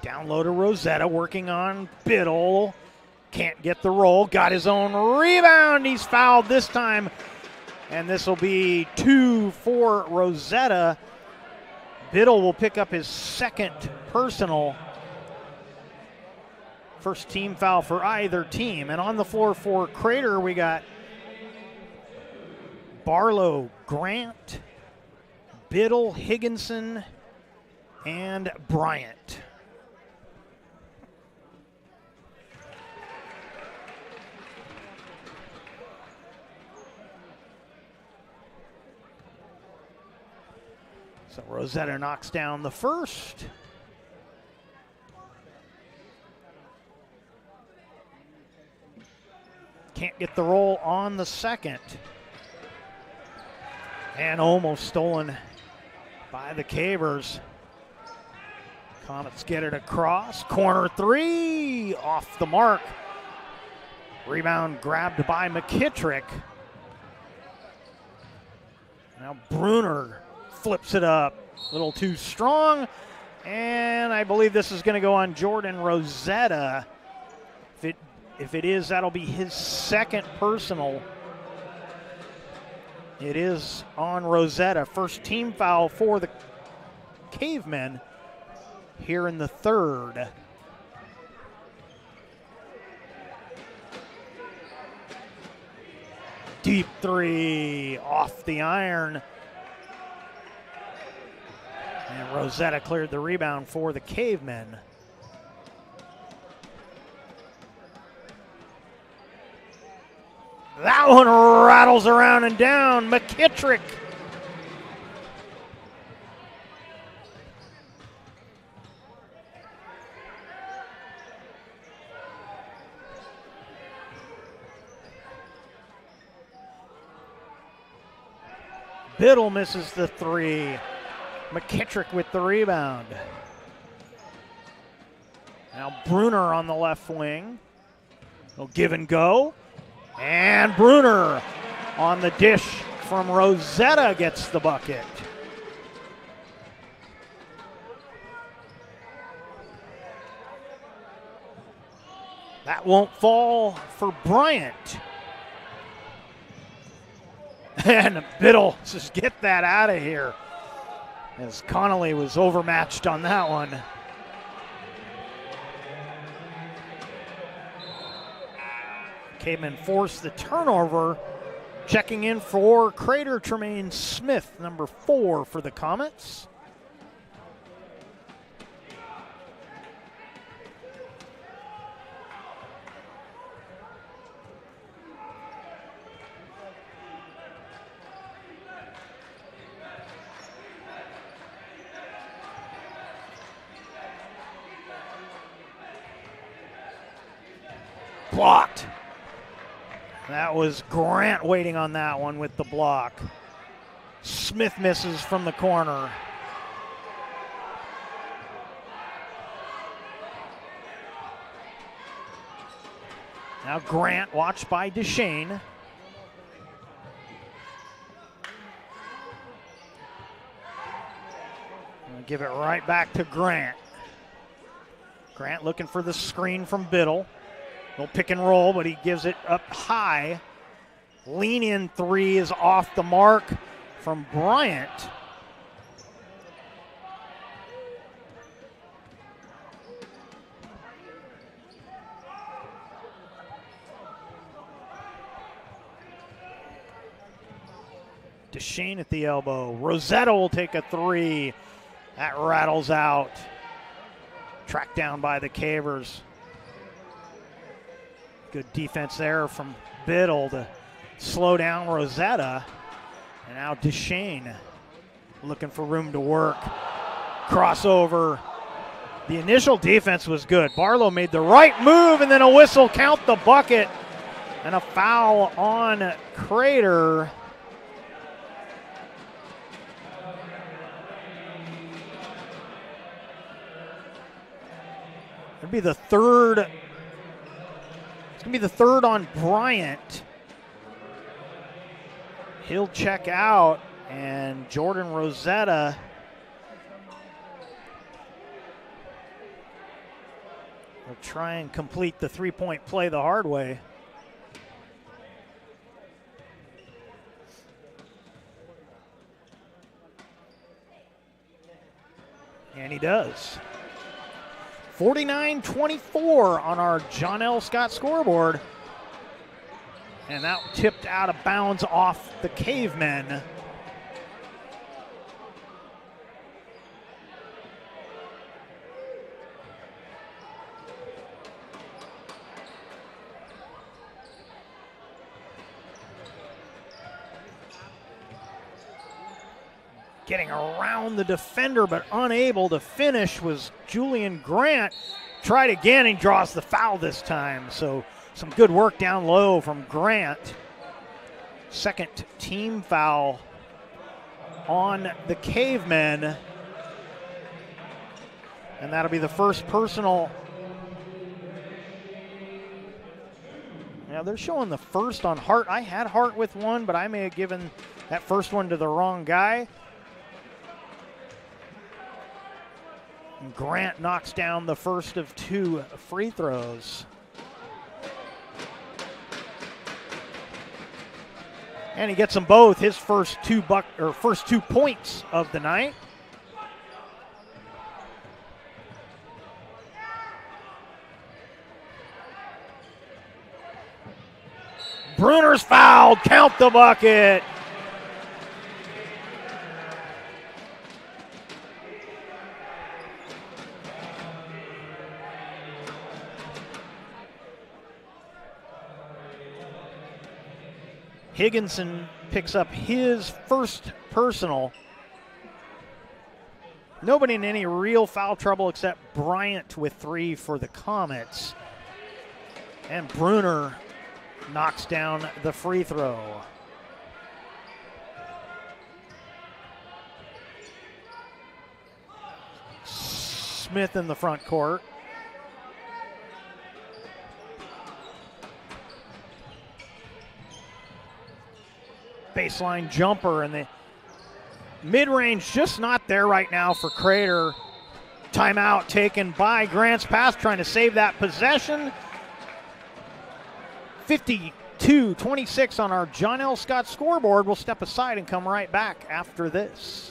Down low to Rosetta, working on Biddle. Can't get the roll, got his own rebound. He's fouled this time, and this will be 2 for Rosetta. Biddle will pick up his second personal. First team foul for either team. And on the floor for Crater, we got Barlow, Grant, Biddle, Higginson, and Bryant. So Rosetta knocks down the first. Can't get the roll on the second. And almost stolen by the Cavers. Comets get it across. Corner three, off the mark. Rebound grabbed by McKittrick. Now Bruner flips it up. A little too strong. And I believe this is going to go on Jordan Rosetta. If it is, that'll be his second personal. It is on Rosetta. First team foul for the Cavemen here in the third. Deep three off the iron. And Rosetta cleared the rebound for the Cavemen. That one rattles around and down. McKittrick. Biddle misses the three. McKittrick with the rebound. Now Bruner on the left wing. He'll give and go. And Bruner on the dish from Rosetta gets the bucket. That won't fall for Bryant. And Biddle just get that out of here, as Connolly was overmatched on that one. Cavemen force the turnover. Checking in for Crater, Tremaine Smith, number 4 for the Comets. Blocked. That was Grant waiting on that one with the block. Smith misses from the corner. Now Grant, watched by Deshane. Give it right back to Grant. Grant looking for the screen from Biddle. He'll pick and roll, but he gives it up high. Lean in three is off the mark from Bryant. DeShane at the elbow. Rosetta will take a three. That rattles out. Tracked down by the Cavers. Good defense there from Biddle to slow down Rosetta. And now DeShane looking for room to work. Crossover. The initial defense was good. Barlow made the right move and then a whistle, count the bucket. And a foul on Crater. It'll be the third. It's going to be the third on Bryant. He'll check out, and Jordan Rosetta will try and complete the three-point play the hard way. And he does. 49-24 on our John L. Scott scoreboard. And that tipped out of bounds off the Cavemen. Getting around the defender but unable to finish was Julian Grant. Tried again and draws the foul this time. So some good work down low from Grant. Second team foul on the Cavemen. And that'll be the first personal. Now they're showing the first on Hart. I had Hart with one, but I may have given that first one to the wrong guy. And Grant knocks down the first of two free throws. And he gets them both, his first two points of the night. Bruner's fouled, count the bucket. Higginson picks up his first personal. Nobody in any real foul trouble except Bryant with three for the Comets. And Bruner knocks down the free throw. Smith in the front court. Baseline jumper, and the mid-range just not there right now for Crater. Timeout taken by Grant's pass, trying to save that possession. 52-26 on our John L. Scott scoreboard. We'll step aside and come right back after this.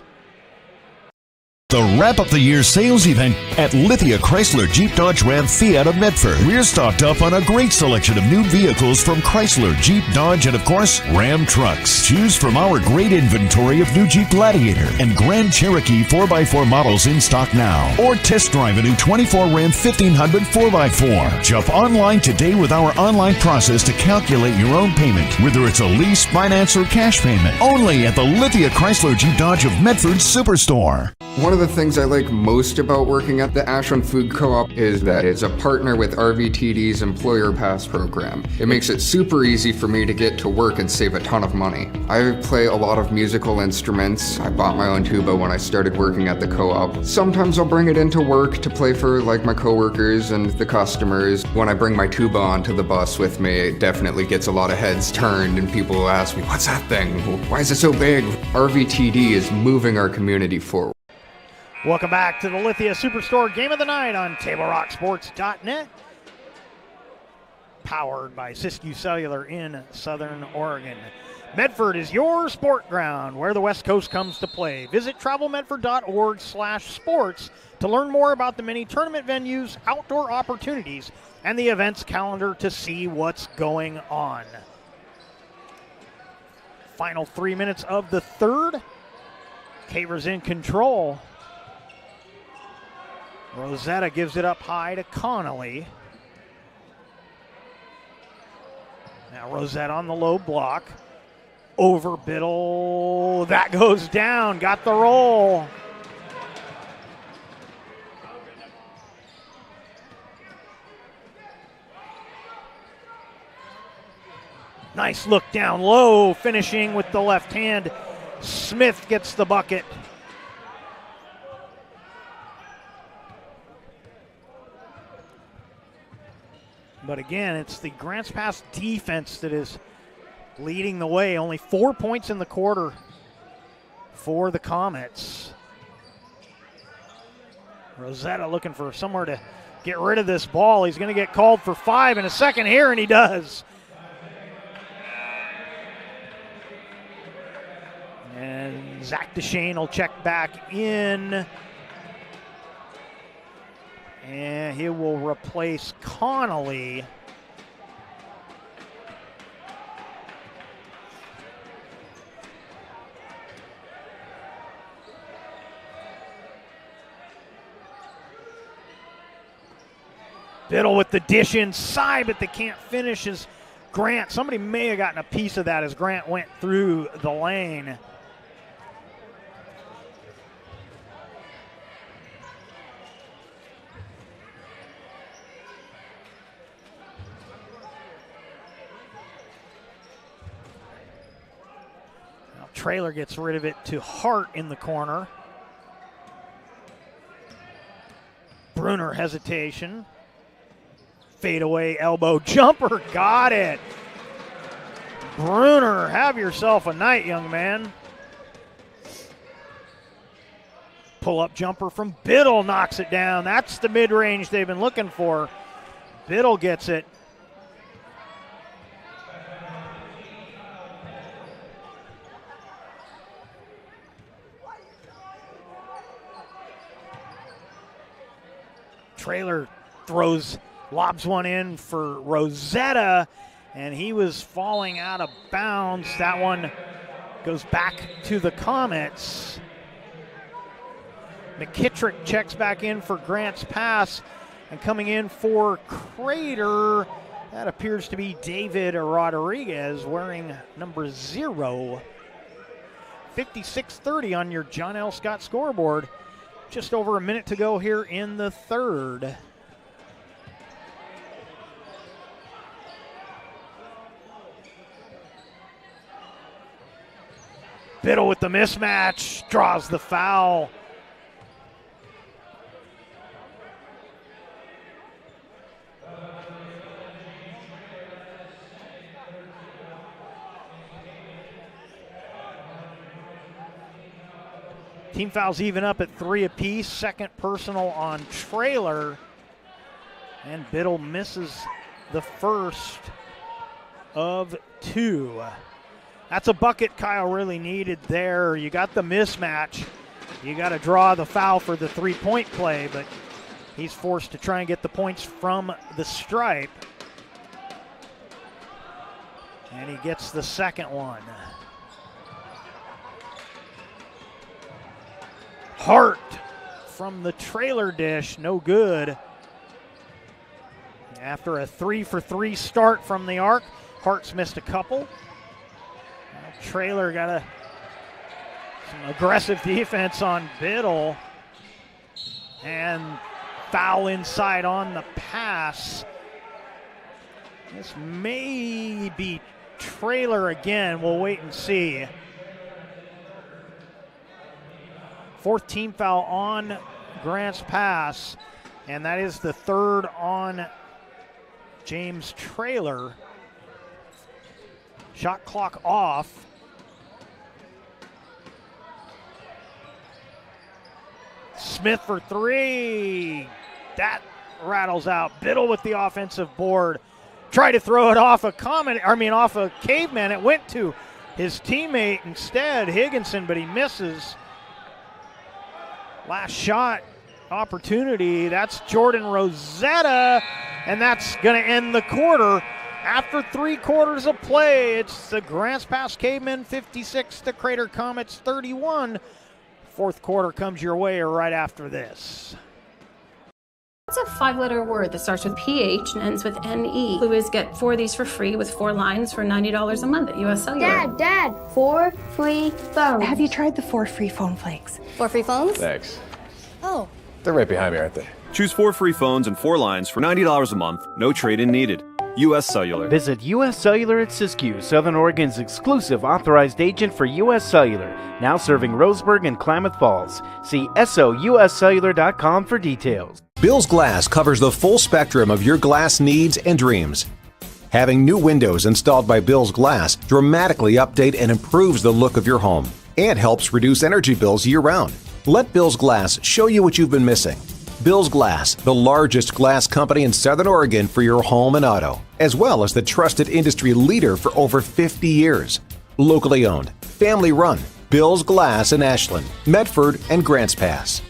The wrap up the year sales event at Lithia Chrysler Jeep Dodge Ram Fiat of Medford. We're stocked up on a great selection of new vehicles from Chrysler, Jeep, Dodge, and of course, Ram trucks. Choose from our great inventory of new Jeep Gladiator and Grand Cherokee 4x4 models in stock now. Or test drive a new 24 Ram 1500 4x4. Jump online today with our online process to calculate your own payment, whether it's a lease, finance, or cash payment. Only at the Lithia Chrysler Jeep Dodge of Medford Superstore. One of the things I like most about working at the Ashland Food Co-op is that it's a partner with RVTD's Employer Pass program. It makes it super easy for me to get to work and save a ton of money. I play a lot of musical instruments. I bought my own tuba when I started working at the co-op. Sometimes I'll bring it into work to play for like my coworkers and the customers. When I bring my tuba onto the bus with me, it definitely gets a lot of heads turned and people will ask me, what's that thing? Why is it so big? RVTD is moving our community forward. Welcome back to the Lithia Superstore Game of the Night on TableRockSports.net. Powered by Siskiyou Cellular in Southern Oregon. Medford is your sport ground where the West Coast comes to play. Visit travelmedford.org/sports to learn more about the many tournament venues, outdoor opportunities, and the events calendar to see what's going on. Final 3 minutes of the third. Cavers in control. Rosetta gives it up high to Connolly. Now Rosetta on the low block. Over Biddle. That goes down. Got the roll. Nice look down low, finishing with the left hand. Smith gets the bucket. But again, it's the Grants Pass defense that is leading the way. Only 4 points in the quarter for the Comets. Rosetta looking for somewhere to get rid of this ball. He's going to get called for 5 in a second here, and he does. And Zach DeShane will check back in. And he will replace Connolly. Biddle with the dish inside, but they can't finish as Grant. Somebody may have gotten a piece of that as Grant went through the lane. Now Traylor gets rid of it to Hart in the corner. Bruner hesitation. Fadeaway elbow jumper, got it. Bruner, have yourself a night, young man. Pull-up jumper from Biddle knocks it down. That's the mid-range they've been looking for. Biddle gets it. Traylor lobs one in for Rosetta, and he was falling out of bounds. That one goes back to the Comets. McKittrick checks back in for Grants Pass, and coming in for Crater, that appears to be David Rodriguez wearing number 0. 56-30 on your John L. Scott scoreboard. Just over a minute to go here in the third. Biddle with the mismatch, draws the foul. Team fouls even up at 3 apiece. Second personal on Traylor. And Biddle misses the first of 2. That's a bucket Kyle really needed there. You got the mismatch. You got to draw the foul for the three-point play, but he's forced to try and get the points from the stripe. And he gets the second one. Hart from the Traylor dish, no good. After a 3-for-3 start from the arc, Hart's missed a couple. Traylor got some aggressive defense on Biddle, and foul inside on the pass. This may be Traylor again. We'll wait and see. 4th team foul on Grants Pass, and that is the 3rd on James Traylor. Shot clock off. Smith for 3. That rattles out. Biddle with the offensive board. Try to throw it off off a Caveman. It went to his teammate instead, Higginson, but he misses. Last shot opportunity. That's Jordan Rosetta, and that's going to end the quarter. After 3 quarters of play, it's the Grants Pass Cavemen 56, the Crater Comets 31. Fourth quarter comes your way right after this. It's a 5-letter word that starts with PH and ends with NE. Clue get 4 of these for free with 4 lines for $90 a month at US Cellular. Dad, 4 free phones. Have you tried the 4 free phone flakes? 4 free phones? Thanks. Oh. They're right behind me, aren't they? Choose 4 free phones and 4 lines for $90 a month. No trade-in needed. US Cellular. Visit US Cellular at Siskiyou, Southern Oregon's exclusive authorized agent for US Cellular, now serving Roseburg and Klamath Falls. See souscellular.com for details. Bill's Glass covers the full spectrum of your glass needs and dreams. Having new windows installed by Bill's Glass dramatically update and improves the look of your home and helps reduce energy bills year-round. Let Bill's Glass show you what you've been missing. Bill's Glass, the largest glass company in Southern Oregon for your home and auto, as well as the trusted industry leader for over 50 years. Locally owned, family run, Bill's Glass in Ashland, Medford, and Grants Pass.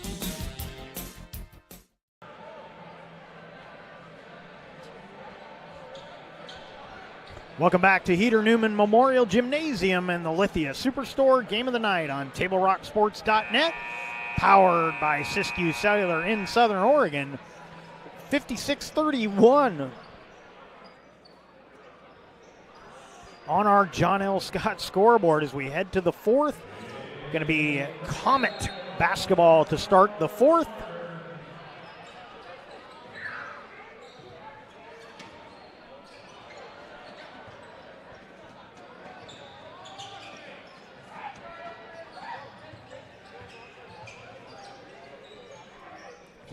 Welcome back to Heater Newman Memorial Gymnasium and the Lithia Superstore Game of the Night on TableRockSports.net. Powered by Siskiyou Cellular in Southern Oregon. 56-31 on our John L. Scott scoreboard as we head to the fourth. Going to be Comet basketball to start the fourth.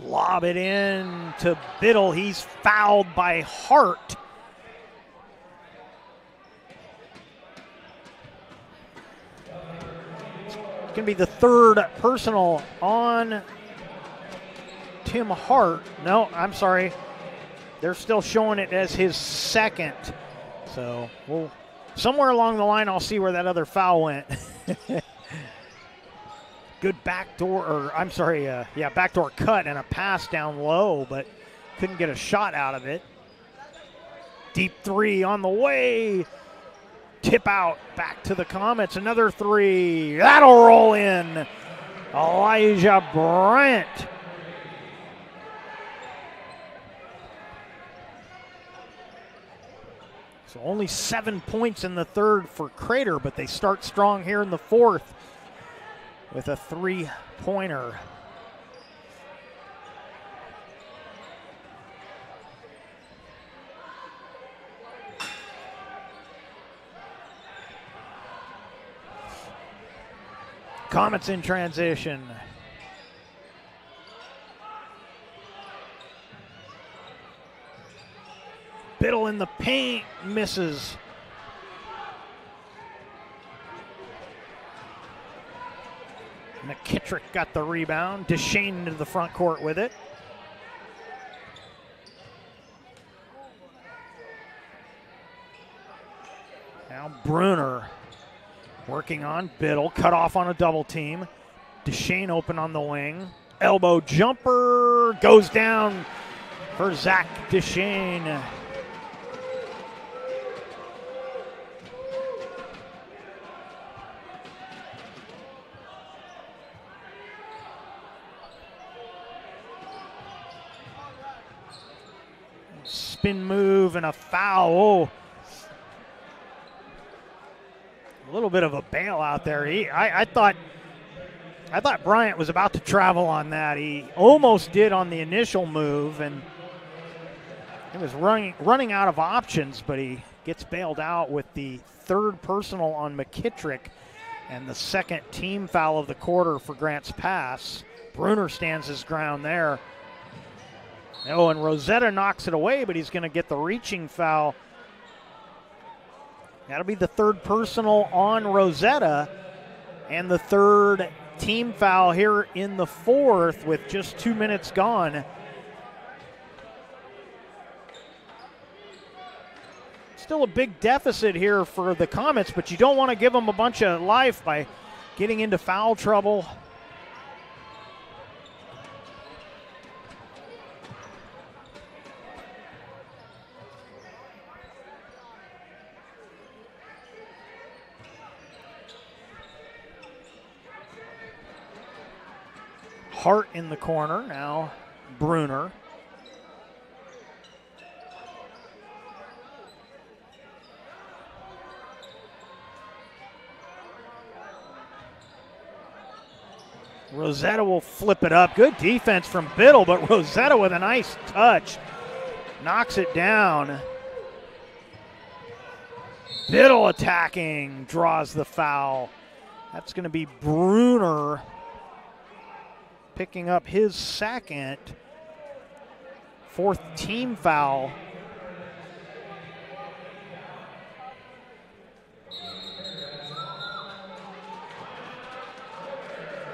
Lob it in to Biddle. He's fouled by Hart. It's going to be the third personal on Tim Hart. No, I'm sorry. They're still showing it as his second. So somewhere along the line, I'll see where that other foul went. Good backdoor, backdoor cut and a pass down low, but couldn't get a shot out of it. Deep 3 on the way. Tip out, back to the Comets. Another 3. That'll roll in. Elijah Bryant. So only 7 points in the third for Crater, but they start strong here in the fourth with a 3-pointer. Comets in transition. Biddle in the paint, misses. McKittrick got the rebound. Deshane into the front court with it. Now Bruner working on Biddle. Cut off on a double team. Deshane open on the wing. Elbow jumper goes down for Zach Deshane. Spin move and a foul. Oh. A little bit of a bailout there. I thought Bryant was about to travel on that. He almost did on the initial move, and he was running out of options, but he gets bailed out with the third personal on McKittrick and the second team foul of the quarter for Grants Pass. Bruner stands his ground there. Oh, and Rosetta knocks it away, but he's going to get the reaching foul. That'll be the third personal on Rosetta and the third team foul here in the fourth with just 2 minutes gone. Still a big deficit here for the Comets, but you don't want to give them a bunch of life by getting into foul trouble. Hart in the corner. Now Bruner. Rosetta will flip it up. Good defense from Biddle, but Rosetta with a nice touch. Knocks it down. Biddle attacking, draws the foul. That's going to be Bruner picking up his second. Fourth team foul.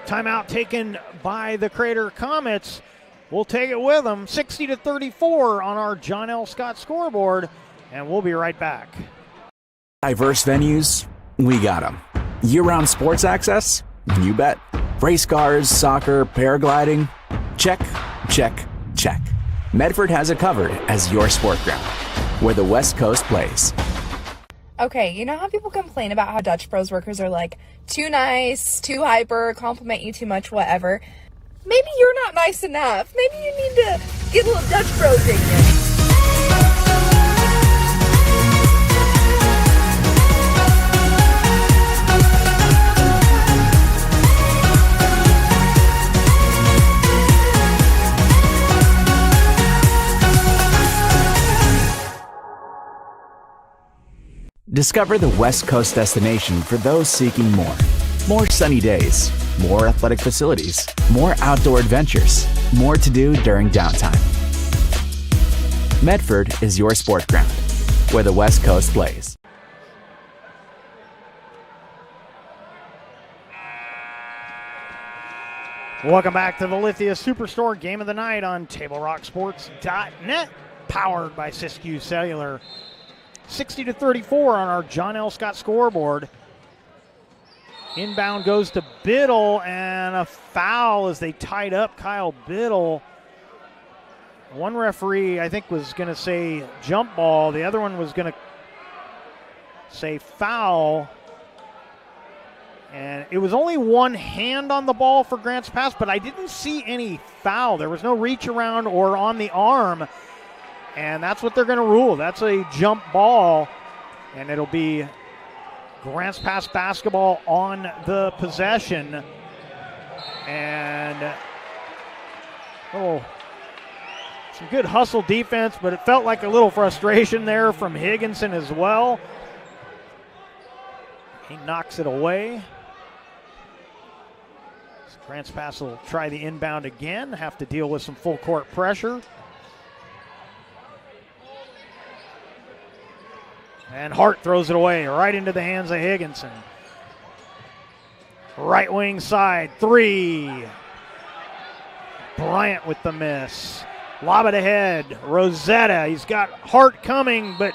Timeout taken by the Crater Comets. We'll take it with them. 60-34 on our John L. Scott scoreboard, and we'll be right back. Diverse venues, we got them. Year-round sports access? You bet. Race cars, soccer, paragliding? Check, check, check. Medford has it covered as your sport ground, where the West Coast plays. Okay, you know how people complain about how Dutch Bros workers are like too nice, too hyper, compliment you too much, whatever? Maybe you're not nice enough. Maybe you need to get a little Dutch Bros in you. Discover the West Coast destination for those seeking more. More sunny days, more athletic facilities, more outdoor adventures, more to do during downtime. Medford is your sport ground, where the West Coast plays. Welcome back to the Lithia Superstore Game of the Night on TableRockSports.net, powered by Siskiyou Cellular. 60-34 on our John L. Scott scoreboard. Inbound goes to Biddle, and a foul as they tied up Kyle Biddle. One referee, I think, was going to say jump ball. The other one was going to say foul. And it was only one hand on the ball for Grants Pass, but I didn't see any foul. There was no reach around or on the arm. And that's what they're going to rule. That's a jump ball, and it'll be Grants Pass basketball on the possession. And, some good hustle defense, but it felt like a little frustration there from Higginson as well. He knocks it away. So Grants Pass will try the inbound again, have to deal with some full court pressure. And Hart throws it away right into the hands of Higginson. Right wing side, three. Bryant with the miss. Lob it ahead. Rosetta, he's got Hart coming, but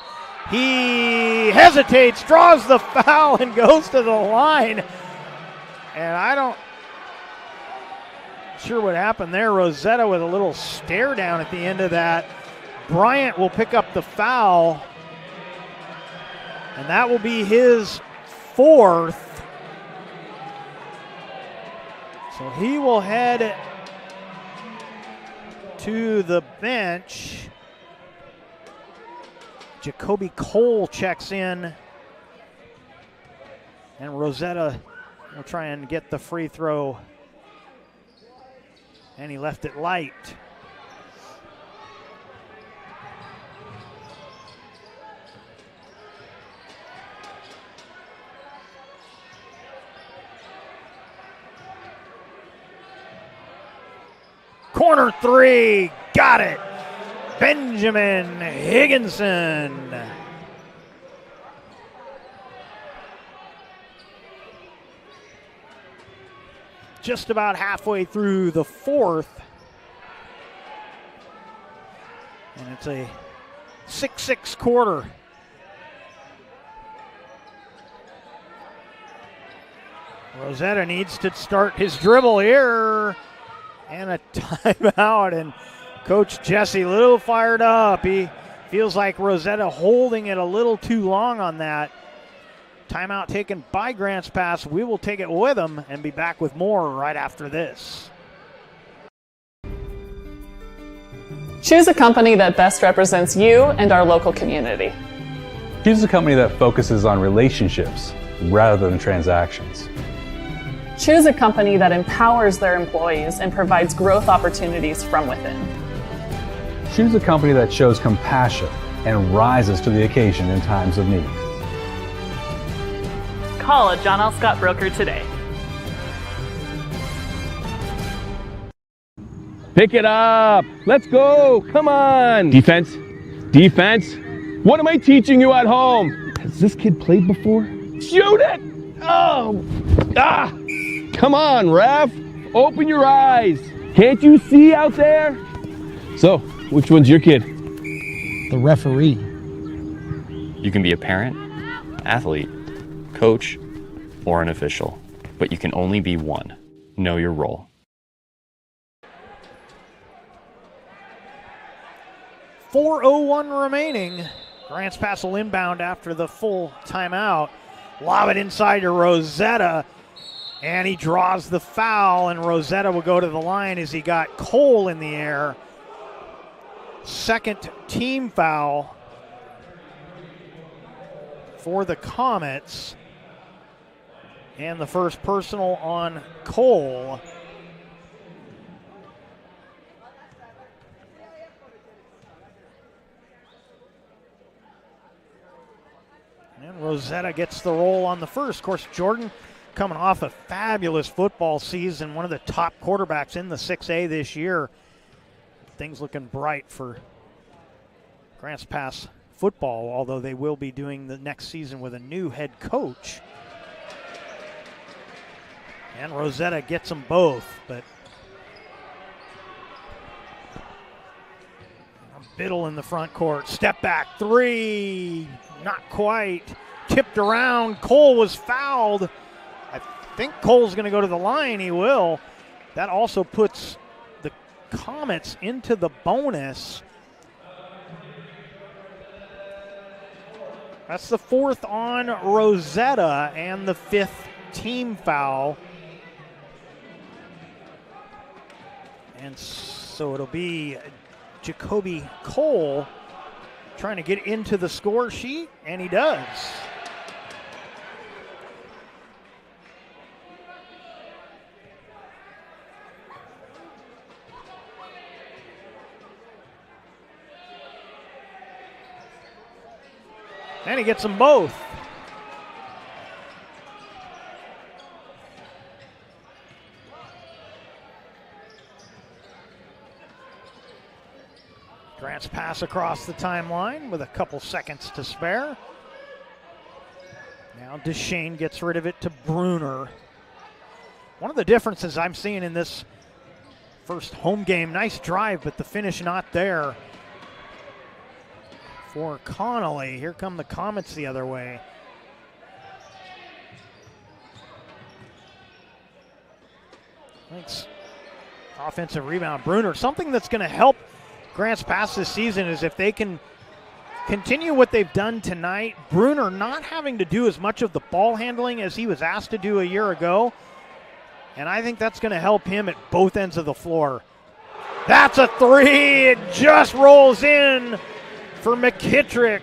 he hesitates, draws the foul, and goes to the line. And I don't sure what happened there. Rosetta with a little stare down at the end of that. Bryant will pick up the foul. And that will be his fourth. So he will head to the bench. Jacoby Cole checks in. And Rosetta will try and get the free throw. And he left it light. Corner three, got it. Benjamin Higginson. Just about halfway through the fourth. And it's a 6-6 quarter. Rosetta needs to start his dribble here. And a timeout, and Coach Jesse a little fired up. He feels like Rosetta holding it a little too long on that. Timeout taken by Grants Pass. We will take it with them and be back with more right after this. Choose a company that best represents you and our local community. Choose a company that focuses on relationships rather than transactions. Choose a company that empowers their employees and provides growth opportunities from within. Choose a company that shows compassion and rises to the occasion in times of need. Call a John L. Scott broker today. Pick it up. Let's go. Come on. Defense. Defense. What am I teaching you at home? Has this kid played before? Shoot it. Oh. Ah. Come on, ref. Open your eyes. Can't you see out there? So, which one's your kid? The referee. You can be a parent, athlete, coach, or an official, but you can only be one. Know your role. .401 remaining. Grants pass will inbound after the full timeout. Lob it inside to Rosetta, and he draws the foul, and Rosetta will go to the line as he got Cole in the air. Second team foul for the Comets, and the first personal on Cole. And Rosetta gets the roll on the first. Of course, Jordan coming off a fabulous football season, one of the top quarterbacks in the 6A this year. Things looking bright for Grants Pass football, although they will be doing the next season with a new head coach. And Rosetta gets them both, but Biddle in the front court. Step back three. Not quite. Tipped around. Cole was fouled. I think Cole's going to go to the line. He will. That also puts the Comets into the bonus. That's the fourth on Rosetta and the fifth team foul. And so it'll be Jacoby Cole trying to get into the score sheet, and he does. And he gets them both. Grants pass across the timeline with a couple seconds to spare. Now Deshane gets rid of it to Bruner. One of the differences I'm seeing in this first home game, nice drive, but the finish not there for Connolly. Here come the Comets the other way. Thanks. Offensive rebound, Bruner. Something that's going to help Grants Pass this season is if they can continue what they've done tonight. Bruner not having to do as much of the ball handling as he was asked to do a year ago. And I think that's going to help him at both ends of the floor. That's a three. It just rolls in for McKittrick.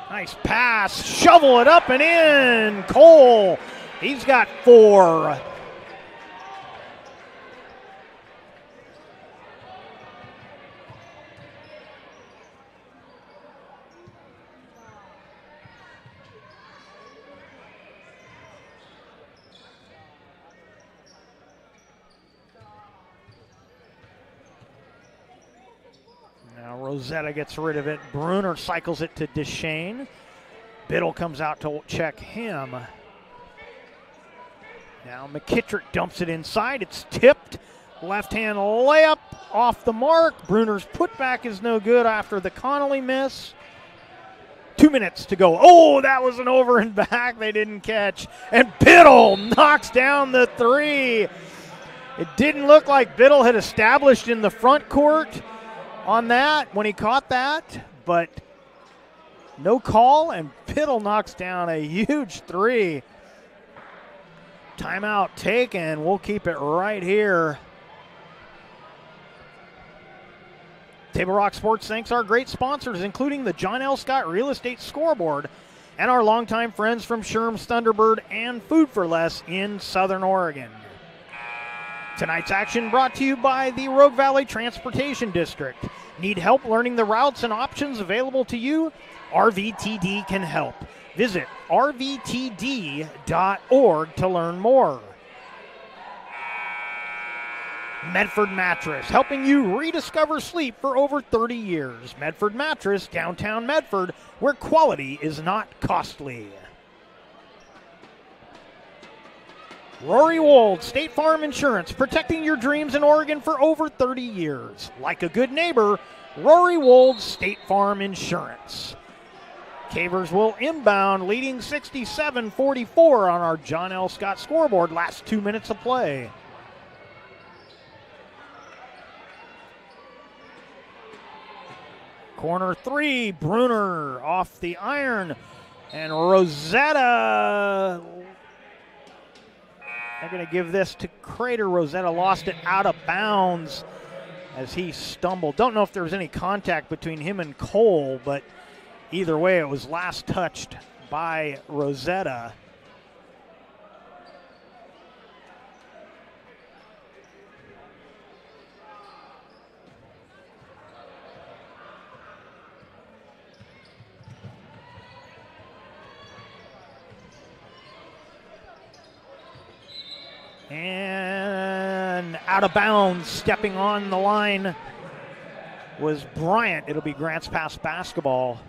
Nice pass. Shovel it up and in. Cole, he's got four. Rosetta gets rid of it. Bruner cycles it to Deshane. Biddle comes out to check him. Now McKittrick dumps it inside. It's tipped. Left-hand layup off the mark. Bruner's putback is no good after the Connolly miss. 2 minutes to go. Oh, that was an over and back they didn't catch. And Biddle knocks down the three. It didn't look like Biddle had established in the front court on that when he caught that, but no call, and Biddle knocks down a huge three. Timeout taken. We'll keep it right here. Table Rock Sports thanks our great sponsors, including the John L. Scott Real Estate Scoreboard and our longtime friends from Sherm's Thunderbird and Food for Less in Southern Oregon. Tonight's action brought to you by the Rogue Valley Transportation District. Need help learning the routes and options available to you? RVTD can help. Visit rvtd.org to learn more. Medford Mattress, helping you rediscover sleep for over 30 years. Medford Mattress, downtown Medford, where quality is not costly. Rory Wold, State Farm Insurance, protecting your dreams in Oregon for over 30 years. Like a good neighbor, Rory Wold, State Farm Insurance. Cavers will inbound, leading 67-44 on our John L. Scott scoreboard. Last 2 minutes of play. Corner three, Bruner off the iron, and Rosetta. They're going to give this to Crater. Rosetta lost it out of bounds as he stumbled. Don't know if there was any contact between him and Cole, but either way, it was last touched by Rosetta. And out of bounds, stepping on the line was Bryant. It'll be Grants Pass basketball.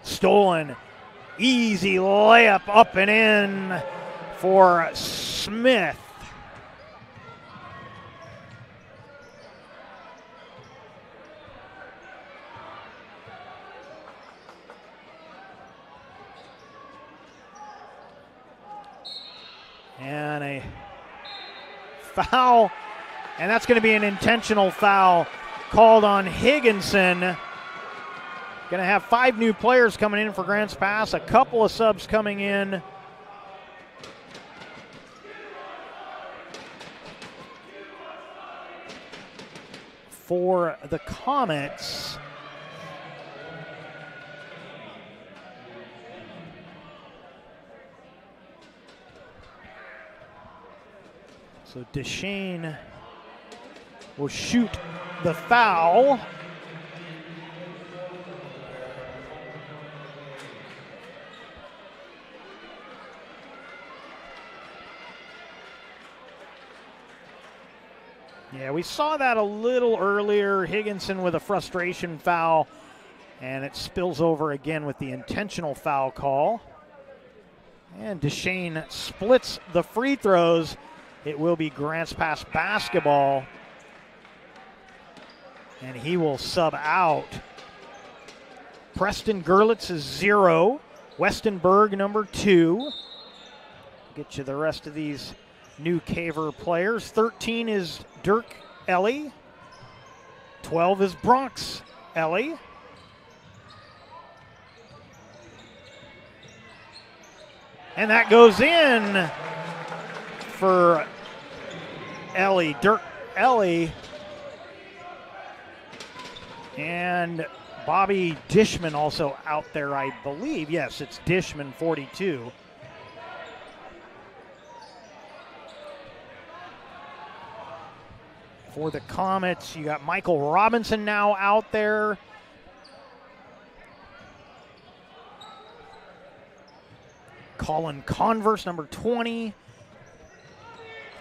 Stolen. Easy layup up and in for Smith. And a foul, and that's going to be an intentional foul called on Higginson. Going to have 5 new players coming in for Grants Pass, a couple of subs coming in. For the Comets. So Deshane will shoot the foul. Yeah, we saw that a little earlier. Higginson with a frustration foul, and it spills over again with the intentional foul call. And Deshane splits the free throws. It will be Grants Pass basketball, and he will sub out. Preston Gerlitz is 0. Westenberg, number 2. Get you the rest of these new Caver players. 13 is Dirk Ellie. 12 is Bronx Ellie. And that goes in for Ellie, Dirk Ellie, and Bobby Dishman also out there, I believe. Yes, it's Dishman, 42. For the Comets, you got Michael Robinson now out there. Colin Converse, number 20.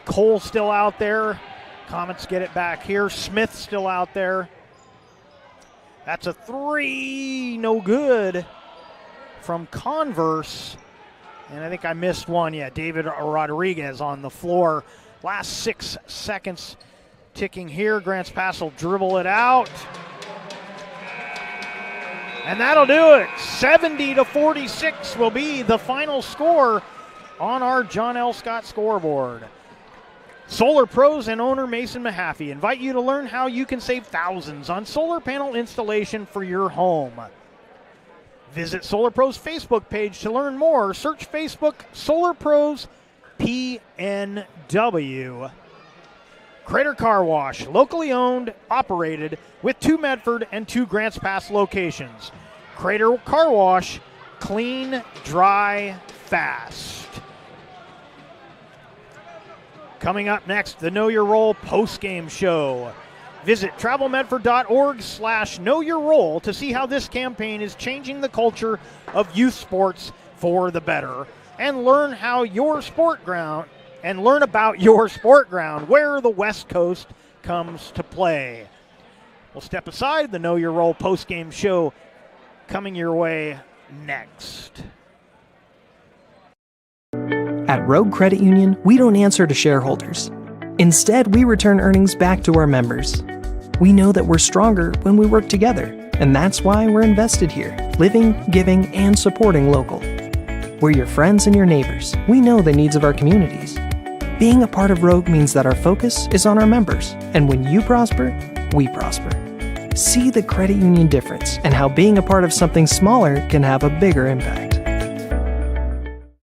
Cole still out there. Comets get it back here. Smith still out there. That's a 3, no good from Converse. And I think I missed one. Yeah, David Rodriguez on the floor. Last 6 seconds ticking here. Grants Pass will dribble it out. And that'll do it. 70-46 will be the final score on our John L. Scott scoreboard. Solar Pros and owner Mason Mahaffey invite you to learn how you can save thousands on solar panel installation for your home. Visit Solar Pros Facebook page to learn more. Search Facebook Solar Pros PNW. Crater Car Wash, locally owned, operated, with 2 Medford and 2 Grants Pass locations. Crater Car Wash, clean, dry, fast. Coming up next, the Know Your Role postgame show. Visit travelmedford.org/knowyourrole to see how this campaign is changing the culture of youth sports for the better, and learn about your sport ground where the West Coast comes to play. We'll step aside. The Know Your Role postgame show coming your way next. At Rogue Credit Union, we don't answer to shareholders. Instead, we return earnings back to our members. We know that we're stronger when we work together, and that's why we're invested here, living, giving, and supporting local. We're your friends and your neighbors. We know the needs of our communities. Being a part of Rogue means that our focus is on our members, and when you prosper, we prosper. See the credit union difference and how being a part of something smaller can have a bigger impact.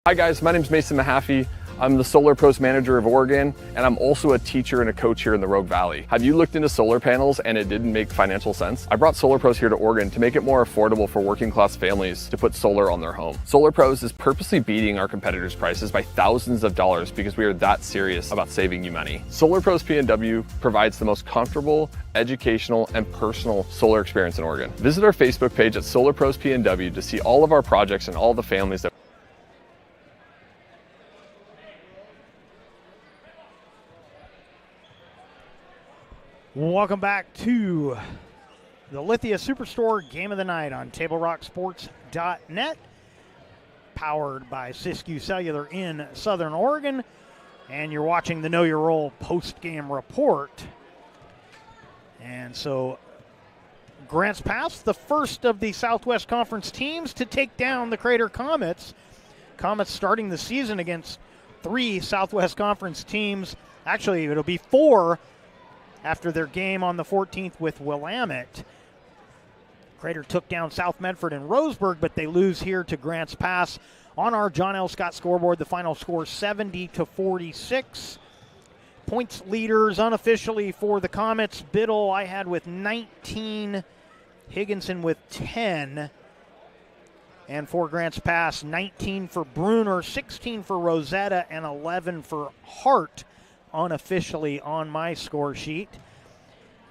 Hi guys, my name is Mason Mahaffey. I'm the Solar Pros Manager of Oregon, and I'm also a teacher and a coach here in the Rogue Valley. Have you looked into solar panels and it didn't make financial sense? I brought Solar Pros here to Oregon to make it more affordable for working class families to put solar on their home. Solar Pros is purposely beating our competitors' prices by thousands of dollars because we are that serious about saving you money. Solar Pros PNW provides the most comfortable, educational, and personal solar experience in Oregon. Visit our Facebook page at Solar Pros PNW to see all of our projects and all the families that Welcome back to the Lithia Superstore Game of the Night on TableRockSports.net, powered by Siskiyou Cellular in Southern Oregon, and you're watching the Know Your Role post-game report. And so Grants Pass, the first of the Southwest Conference teams to take down the Crater Comets. Comets starting the season against 3 Southwest Conference teams. Actually, it'll be 4 after their game on the 14th with Willamette. Crater took down South Medford and Roseburg, but they lose here to Grants Pass. On our John L. Scott scoreboard, the final score 70-46. Points leaders unofficially for the Comets. Biddle I had with 19, Higginson with 10. And for Grants Pass, 19 for Bruner, 16 for Rosetta, and 11 for Hart, unofficially on my score sheet.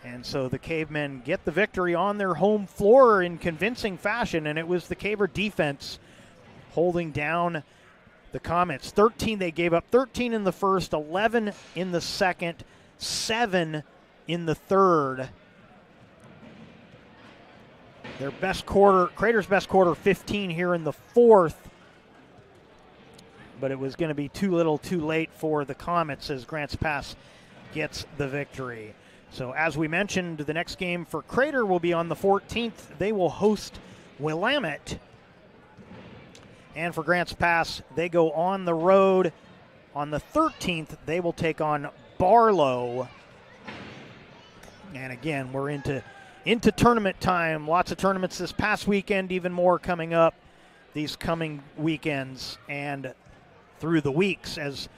And so the Cavemen get the victory on their home floor in convincing fashion, and it was the Caver defense holding down the Comets. 13, they gave up 13 in the first, 11 in the second, 7 in the third. Their best quarter, Crater's best quarter, 15 here in the fourth. But it was going to be too little too late for the Comets as Grants Pass gets the victory. So as we mentioned, the next game for Crater will be on the 14th. They will host Willamette. And for Grants Pass, they go on the road. On the 13th, they will take on Barlow. And again, we're into tournament time. Lots of tournaments this past weekend, even more coming up these coming weekends and through the weeks, as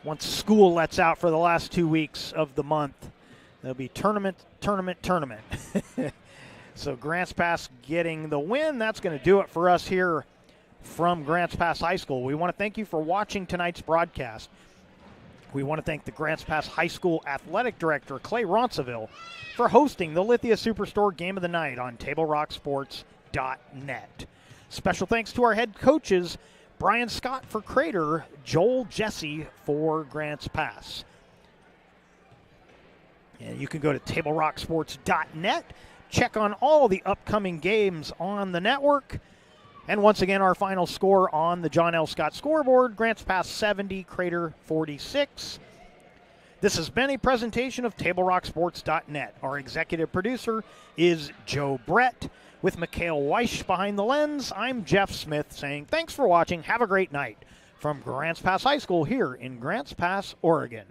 once school lets out for the last 2 weeks of the month, there'll be tournament. So Grants Pass getting the win. That's going to do it for us here from Grants Pass High School. We want to thank you for watching tonight's broadcast. We want to thank the Grants Pass High School Athletic Director, Clay Ronceville, for hosting the Lithia Superstore Game of the Night on TableRockSports.net. Special thanks to our head coaches, Brian Scott for Crater, Joel Jesse for Grants Pass. And you can go to TableRockSports.net, check on all the upcoming games on the network. And once again, our final score on the John L. Scott scoreboard, Grants Pass 70, Crater 46. This has been a presentation of TableRockSports.net. Our executive producer is Joe Brett. With Mikhail Weish behind the lens, I'm Jeff Smith saying thanks for watching. Have a great night from Grants Pass High School here in Grants Pass, Oregon.